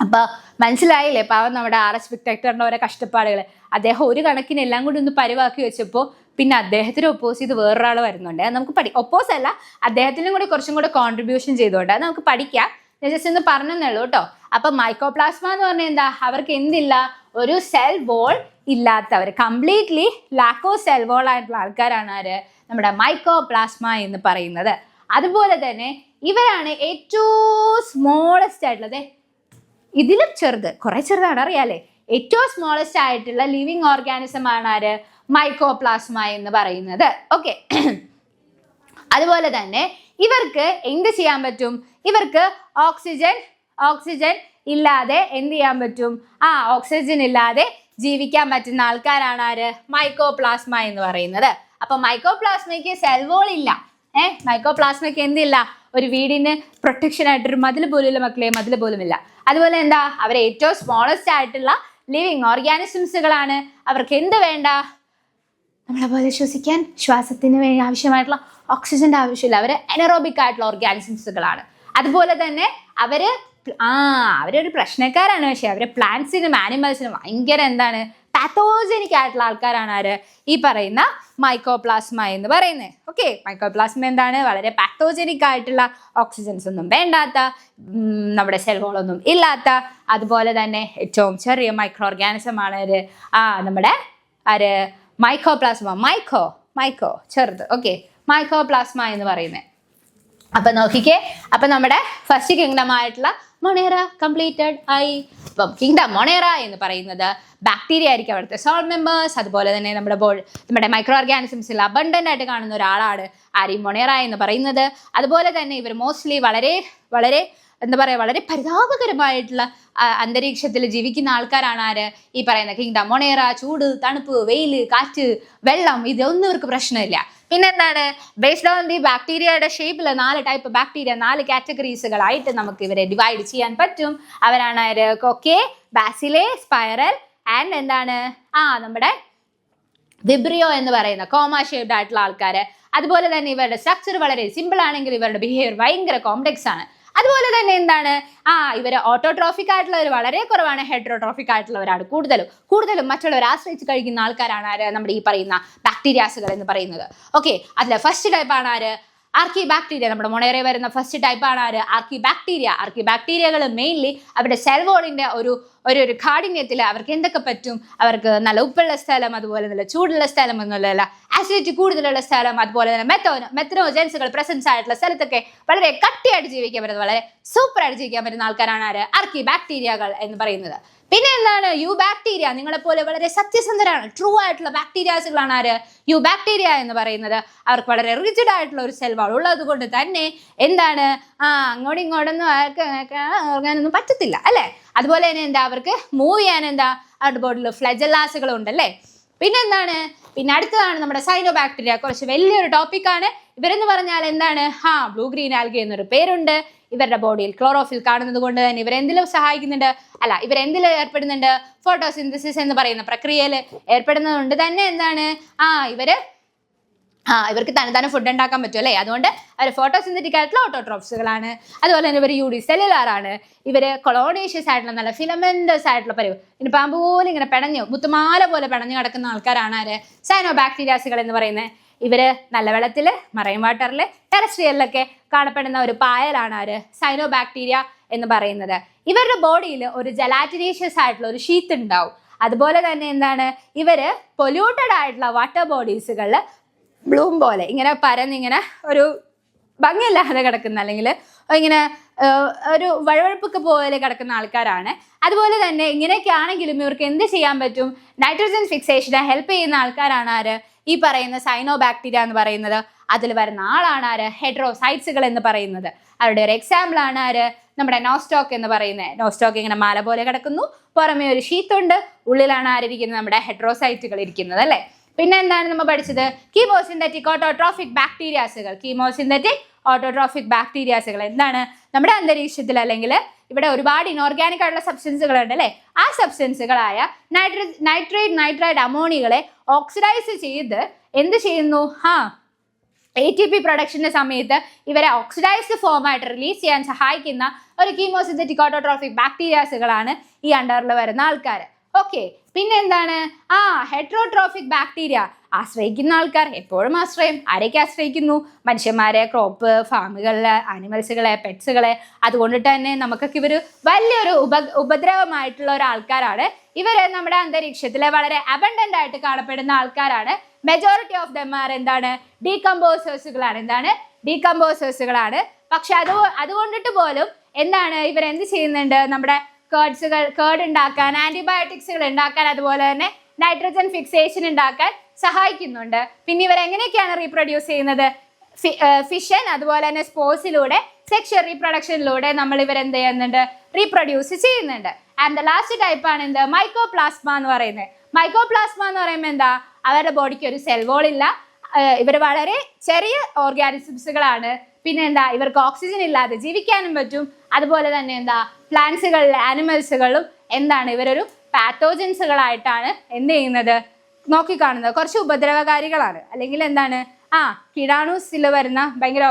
അപ്പോൾ മനസ്സിലായില്ലേ പാവം നമ്മുടെ RS വിക്ടറിൻ്റെ ഓരോ കഷ്ടപ്പാടുകൾ. അദ്ദേഹം ഒരു കണക്കിന് എല്ലാം കൂടി ഒന്ന് പരിവാക്കി വെച്ചപ്പോൾ പിന്നെ അദ്ദേഹത്തിന് ഒപ്പോസ് ചെയ്ത് വേറൊരാൾ വരുന്നുണ്ട്. അത് നമുക്ക് ഒപ്പോസ് അല്ല, അദ്ദേഹത്തിനും കൂടി കുറച്ചും കൂടെ കോൺട്രിബ്യൂഷൻ ചെയ്തുകൊണ്ട് അത് നമുക്ക് പഠിക്കാം. ജസ്റ്റ് ഒന്ന് പറഞ്ഞേ ഉള്ളൂ കേട്ടോ. അപ്പൊ മൈക്കോപ്ലാസ്മ എന്ന് പറഞ്ഞാൽ എന്താ? അവർക്ക് എന്തില്ല? ഒരു സെൽ വോൾ ഇല്ലാത്തവർ, കംപ്ലീറ്റ്ലി ലാക്കോ സെൽ വോൾ ആയിട്ടുള്ള ആൾക്കാരാണ് ആര്? നമ്മുടെ മൈക്കോപ്ലാസ്മ എന്ന് പറയുന്നത്. അതുപോലെ തന്നെ ഇവരാണ് ഏറ്റവും സ്മോളസ്റ്റ് ആയിട്ടുള്ളത്. ഇതിലും കുറെ ചെറുതാണ് അറിയാലേ. ഏറ്റവും സ്മോളസ്റ്റ് ആയിട്ടുള്ള ലിവിങ് ഓർഗാനിസം ആണ് ആര്? മൈക്കോപ്ലാസ്മ എന്ന് പറയുന്നത്. ഓക്കെ, അതുപോലെ തന്നെ ഇവർക്ക് എന്ത് ചെയ്യാൻ പറ്റും? ഇവർക്ക് ഓക്സിജൻ ഇല്ലാതെ എന്ത് ചെയ്യാൻ പറ്റും? ഓക്സിജൻ ഇല്ലാതെ ജീവിക്കാൻ പറ്റുന്ന ആൾക്കാരാണ് ആര്? മൈക്കോപ്ലാസ്മ എന്ന് പറയുന്നത്. അപ്പൊ മൈക്കോപ്ലാസ്മയ്ക്ക് സെൽവോൾ ഇല്ല. മൈക്കോപ്ലാസ്മയ്ക്ക് എന്തില്ല? ഒരു വീടിന് പ്രൊട്ടക്ഷൻ ആയിട്ടൊരു മതിൽ പോലുമില്ല മക്കളെ, മതിൽ പോലുമില്ല. അതുപോലെ എന്താ? അവർ ഏറ്റവും സ്മോളസ്റ്റ് ആയിട്ടുള്ള ലിവിങ് ഓർഗാനിസംസുകളാണ്. അവർക്ക് എന്ത് വേണ്ട? നമ്മളെ പോലെ ശ്വസിക്കാൻ ശ്വാസത്തിന് ആവശ്യമായിട്ടുള്ള ഓക്സിജൻ്റെ ആവശ്യമില്ല. അവർ എനറോബിക് ആയിട്ടുള്ള ഓർഗാനിസംസുകളാണ്. അതുപോലെ തന്നെ അവരൊരു പ്രശ്നക്കാരാണ്. പക്ഷേ അവർ പ്ലാന്റ്സിനും ആനിമൽസിനും ഭയങ്കര എന്താണ് പാത്തോജനിക് ആയിട്ടുള്ള ആൾക്കാരാണ് ആര്? ഈ പറയുന്ന മൈക്കോപ്ലാസ്മ എന്ന് പറയുന്നത്. ഓക്കെ, മൈക്കോപ്ലാസ്മ എന്താണ്? വളരെ പാത്തോജനിക് ആയിട്ടുള്ള ഓക്സിജൻസ് ഒന്നും വേണ്ടാത്ത, നമ്മുടെ സെൽകളൊന്നും ഇല്ലാത്ത, അതുപോലെ തന്നെ ഏറ്റവും ചെറിയ മൈക്രോ ഓർഗാനിസം ആണ് നമ്മുടെ മൈക്കോപ്ലാസ്മ. മൈക്കോ ചെറുത്. ഓക്കെ, മൈക്കോപ്ലാസ്മ എന്ന് പറയുന്നത്. അപ്പൊ നോക്കിക്കേ, അപ്പൊ നമ്മുടെ ഫസ്റ്റ് കിങ്ഡം ആയിട്ടുള്ള മൊണേറ കംപ്ലീറ്റഡ് ആയി. അപ്പം കിങ്ഡം മൊണേറ എന്ന് പറയുന്നത് ബാക്ടീരിയ ആയിരിക്കും അവിടുത്തെ സോൾ മെമ്പേഴ്സ്. അതുപോലെ തന്നെ നമ്മുടെ മൈക്രോ ഓർഗാനിസംസിൽ അബണ്ടന്റ് ആയിട്ട് കാണുന്ന ഒരാളാണ് ആരി മൊണേറ എന്ന് പറയുന്നത്. അതുപോലെ തന്നെ ഇവർ മോസ്റ്റ്ലി വളരെ വളരെ എന്താ പറയുക, വളരെ പരിതാപകരമായിട്ടുള്ള അന്തരീക്ഷത്തിൽ ജീവിക്കുന്ന ആൾക്കാരാണ് ആര്? ഈ പറയുന്ന കിങ്ഡം മൊണേറ. ചൂട്, തണുപ്പ്, വെയിൽ, കാറ്റ്, വെള്ളം, ഇതൊന്നും ഇവർക്ക് പ്രശ്നമില്ല. പിന്നെന്താണ്? ബേസ്ഡ് ഓൺ ദി ബാക്ടീരിയയുടെ ഷേപ്പിൽ 4 ടൈപ്പ് ബാക്ടീരിയ, 4 കാറ്റഗറീസുകളായിട്ട് നമുക്ക് ഇവരെ ഡിവൈഡ് ചെയ്യാൻ പറ്റും. അവരാണ് ആര്? കൊക്കെ, ബാസിലെ, സ്പൈറൽ ആൻഡ് എന്താണ് നമ്മുടെ വിബ്രിയോ എന്ന് പറയുന്ന കോമ ഷേപ്ഡ് ആയിട്ടുള്ള ആൾക്കാർ. അതുപോലെ തന്നെ ഇവരുടെ സ്ട്രക്ചർ വളരെ സിമ്പിൾ ആണെങ്കിൽ ഇവരുടെ ബിഹേവിയർ ഭയങ്കര കോംപ്ലക്സ് ആണ്. അതുപോലെ തന്നെ എന്താണ് ഇവർ ഓട്ടോട്രോഫിക് ആയിട്ടുള്ളവർ വളരെ കുറവാണ്, ഹെട്രോട്രോഫിക് ആയിട്ടുള്ളവരാണ് കൂടുതലും മറ്റുള്ളവരെ ആശ്രയിച്ച് കഴിക്കുന്ന ആൾക്കാരാണ് ആര്? നമ്മുടെ ഈ പറയുന്ന ബാക്ടീരിയാസുകൾ എന്ന് പറയുന്നത്. ഓക്കെ, അതിലെ ഫസ്റ്റ് ടൈപ്പാണ് ആര്? ആർക്കി ബാക്ടീരിയ. നമ്മുടെ മൊണേറ വരുന്ന ഫസ്റ്റ് ടൈപ്പാണ് ആര്? ആർക്കി ബാക്ടീരിയ. ആർക്കി ബാക്ടീരിയകൾ മെയിൻലി അവരുടെ സെൽ വോളിന്റെ ഒരു കാഠിന്യത്തിൽ അവർക്ക് എന്തൊക്കെ പറ്റും? അവർക്ക് നല്ല ഉപ്പുള്ള സ്ഥലം, അതുപോലെ നല്ല ചൂടുള്ള സ്ഥലം, ഒന്നുമില്ല ആസിഡിറ്റി കൂടുതലുള്ള സ്ഥലം, അതുപോലെ തന്നെ മെത്തനോജൻസുകൾ പ്രസൻസ് ആയിട്ടുള്ള സ്ഥലത്തൊക്കെ വളരെ കട്ടിയായിട്ട് ജീവിക്കാൻ പറ്റുന്ന, വളരെ സൂപ്പറായിട്ട് ജീവിക്കാൻ പറ്റുന്ന ആൾക്കാരാണ് ആര്? ആർക്കി ബാക്ടീരിയകൾ എന്ന് പറയുന്നത്. പിന്നെ എന്താണ്? Eubacteria. നിങ്ങളെ പോലെ വളരെ സത്യസന്ധരാണ്, ട്രൂ ആയിട്ടുള്ള ബാക്ടീരിയാസുകളാണ് ആര്? യു ബാക്ടീരിയ എന്ന് പറയുന്നത്. അവർക്ക് വളരെ റിജിഡ് ആയിട്ടുള്ള ഒരു സെൽ വാൾ ഉള്ളത് കൊണ്ട് തന്നെ എന്താണ് അങ്ങോട്ടും ഇങ്ങോട്ടൊന്നും ഓർഗാനൊന്നും പറ്റത്തില്ല അല്ലേ? അതുപോലെ തന്നെ അവർക്ക് മൂവ് ചെയ്യാൻ അവരുടെ ബോഡിയിൽ ഫ്ലജല്ലാസുകൾ ഉണ്ടല്ലേ. പിന്നെന്താണ്? പിന്നെ അടുത്തതാണ് നമ്മുടെ സൈനോ ബാക്ടീരിയ. കുറച്ച് വലിയൊരു ടോപ്പിക്കാണ്. ഇവരെന്ന് പറഞ്ഞാൽ എന്താണ്? ബ്ലൂ ഗ്രീൻ ആൽഗെ എന്നൊരു പേരുണ്ട്. ഇവരുടെ ബോഡിയിൽ ക്ലോറോഫിൽ കാണുന്നത് കൊണ്ട് തന്നെ ഇവരെന്തിലും സഹായിക്കുന്നുണ്ട്, ഇവരെന്തിൽ ഏർപ്പെടുന്നുണ്ട്? ഫോട്ടോസിന്തസിസ് എന്ന് പറയുന്ന പ്രക്രിയയിൽ ഏർപ്പെടുന്നത് തന്നെ എന്താണ് ഇവർക്ക് തന്നെ ഫുഡ് ഉണ്ടാക്കാൻ പറ്റും അല്ലേ? അതുകൊണ്ട് അവർ ഫോട്ടോസിന്തറ്റിക് ആയിട്ടുള്ള ഓട്ടോട്രോപ്സുകളാണ്. അതുപോലെ തന്നെ ഇവർ യൂണിസെല്ലുലാർ ആണ്. ഇവർ കൊളോണേഷ്യസ് ആയിട്ടുള്ള നല്ല ഫിലമെന്റസ് ആയിട്ടുള്ള ഇനി പാമ്പ് പോലെ ഇങ്ങനെ മുത്തുമാല പോലെ പിണഞ്ഞു കിടക്കുന്ന ആൾക്കാരാണ് ആര്? സൈനോ ബാക്ടീരിയാസുകൾ എന്ന് പറയുന്നത്. ഇവര് നല്ല വെള്ളത്തിൽ, മറൈൻ വാട്ടറിൽ, ടെറസ്ട്രിയലിലൊക്കെ കാണപ്പെടുന്ന ഒരു പായലാണ് ആര്? സൈനോ ബാക്ടീരിയ എന്ന് പറയുന്നത്. ഇവരുടെ ബോഡിയിൽ ഒരു ജലാറ്റിനേഷ്യസ് ആയിട്ടുള്ള ഒരു ഷീത്ത് ഉണ്ടാവും. അതുപോലെ തന്നെ ഇവര് പൊല്യൂട്ടഡ് ആയിട്ടുള്ള വാട്ടർ ബോഡീസുകളിൽ ബ്ലൂം പോലെ ഇങ്ങനെ പരന്നിങ്ങനെ ഒരു ഭംഗിയില്ലാതെ കിടക്കുന്ന, അല്ലെങ്കിൽ ഇങ്ങനെ ഒരു വഴുവഴുപ്പൊക്കെ പോലെ കിടക്കുന്ന ആൾക്കാരാണ്. അതുപോലെ തന്നെ ഇങ്ങനെയൊക്കെ ആണെങ്കിലും ഇവർക്ക് എന്ത് ചെയ്യാൻ പറ്റും? നൈട്രജൻ ഫിക്സേഷനെ ഹെൽപ്പ് ചെയ്യുന്ന ആൾക്കാരാണ് ആര്? ഈ പറയുന്ന സൈനോ ബാക്ടീരിയ എന്ന് പറയുന്നത്. അതിൽ വരുന്ന ആളാണ് ആര്? ഹെഡ്രോസൈറ്റ്സുകൾ എന്ന് പറയുന്നത്. അവരുടെ ഒരു എക്സാമ്പിൾ ആണ് ആര്? നമ്മുടെ നോസ്റ്റോക്ക് എന്ന് പറയുന്നത്. നോസ്റ്റോക്ക് ഇങ്ങനെ മാല പോലെ കിടക്കുന്നു, പുറമേ ഒരു ഷീത്തുണ്ട്, ഉള്ളിലാണ് ആരിയിരിക്കുന്നത്? നമ്മുടെ ഹെഡ്രോസൈറ്റുകൾ ഇരിക്കുന്നത് അല്ലേ. പിന്നെ എന്താണ് നമ്മൾ പഠിച്ചത്? കീമോസിന്തറ്റിക് ഓട്ടോട്രോഫിക് ബാക്ടീരിയാസുകൾ. കീമോസിന്തറ്റിക് ഓട്ടോട്രോഫിക് ബാക്ടീരിയാസുകൾ എന്താണ്? നമ്മുടെ അന്തരീക്ഷത്തിൽ അല്ലെങ്കിൽ ഇവിടെ ഒരുപാട് ഇനോർഗാനിക് ആയിട്ടുള്ള സബ്സ്റ്റൻസുകൾ ഉണ്ട് അല്ലേ? ആ സബ്സ്റ്റൻസുകളായ നൈട്രൈഡ് അമോണികളെ ഓക്സിഡൈസ് ചെയ്ത് എന്ത് ചെയ്യുന്നു? ATP പ്രൊഡക്ഷന്റെ സമയത്ത് ഇവരെ ഓക്സിഡൈസ്ഡ് ഫോം ആയിട്ട് റിലീസ് ചെയ്യാൻ സഹായിക്കുന്ന ഒരു കീമോസിന്തറ്റിക് ഓട്ടോട്രോഫിക് ബാക്ടീരിയാസുകളാണ് ഈ അണ്ടറിൽ വരുന്ന ആൾക്കാർ. ഓക്കെ, പിന്നെ എന്താണ്? ഹെട്രോട്രോഫിക് ബാക്ടീരിയ ആശ്രയിക്കുന്ന ആൾക്കാർ എപ്പോഴും ആരെയൊക്കെ ആശ്രയിക്കുന്നു? മനുഷ്യന്മാരെ, ക്രോപ്പ് ഫാമുകളിലെ ആനിമൽസുകളെ, പെറ്റ്സുകളെ. അതുകൊണ്ടിട്ട് തന്നെ നമുക്കൊക്കെ ഇവർ വലിയൊരു ഉപദ്രവമായിട്ടുള്ള ഒരാൾക്കാരാണ്. ഇവര് നമ്മുടെ അന്തരീക്ഷത്തിലെ വളരെ അബണ്ടന്റ് ആയിട്ട് കാണപ്പെടുന്ന ആൾക്കാരാണ്. മെജോറിറ്റി ഓഫ് ദം ആർ ഡീകമ്പോസേഴ്സുകളാണ്. പക്ഷെ അതുകൊണ്ടിട്ട് പോലും ഇവരെന്ത് ചെയ്യുന്നുണ്ട്? നമ്മുടെ കേർഡ് ഉണ്ടാക്കാൻ, ആന്റിബയോട്ടിക്സുകൾ ഉണ്ടാക്കാൻ, അതുപോലെ തന്നെ നൈട്രജൻ ഫിക്സേഷൻ ഉണ്ടാക്കാൻ സഹായിക്കുന്നുണ്ട്. പിന്നെ ഇവരെങ്ങനെയൊക്കെയാണ് റീപ്രൊഡ്യൂസ് ചെയ്യുന്നത്? ഫിഷൻ, അതുപോലെ തന്നെ സ്പോർട്സിലൂടെ, സെക്ഷൽ റീപ്രൊഡക്ഷനിലൂടെ നമ്മൾ ഇവരെന്ത് ചെയ്യുന്നുണ്ട്? റീപ്രൊഡ്യൂസ് ചെയ്യുന്നുണ്ട്. ആൻഡ് ദ ലാസ്റ്റ് ടൈപ്പാണ് മൈക്കോപ്ലാസ്മ എന്ന് പറയുന്നത്. മൈക്കോപ്ലാസ്മ എന്ന് പറയുമ്പോൾ അവരുടെ ബോഡിക്ക് ഒരു സെൽ വോൾ ഇല്ല. ഇവർ വളരെ ചെറിയ ഓർഗാനിസംസുകളാണ്. പിന്നെ ഇവർക്ക് ഓക്സിജൻ ഇല്ലാതെ ജീവിക്കാനും പറ്റും. അതുപോലെ തന്നെ പ്ലാന്റ്സുകളിലെ ആനിമൽസുകളും ഇവരൊരു പാത്തോജൻസുകളായിട്ടാണ് എന്ത് ചെയ്യുന്നത്? നോക്കിക്കാണുന്നത് കുറച്ച് ഉപദ്രവകാരികളാണ്, അല്ലെങ്കിൽ എന്താണ് കിടാണൂസിൽ വരുന്ന ഭയങ്കര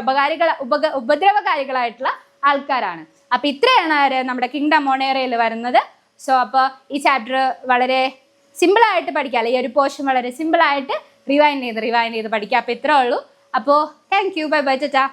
ഉപദ്രവകാരികളായിട്ടുള്ള ആൾക്കാരാണ്. അപ്പൊ ഇത്രയാണ് ആര് നമ്മുടെ കിങ്ഡം മൊണേറയിൽ വരുന്നത്. സോ അപ്പോൾ ഈ ചാപ്റ്റർ വളരെ സിമ്പിളായിട്ട് പഠിക്കാം, അല്ലെങ്കിൽ ഈ ഒരു പോർഷൻ വളരെ സിമ്പിളായിട്ട് റിവൈൻഡ് ചെയ്ത് പഠിക്കാം. അപ്പോൾ ഇത്രേ ഉള്ളൂ. അപ്പോൾ താങ്ക് യു, ബൈ ബൈ, ചാ.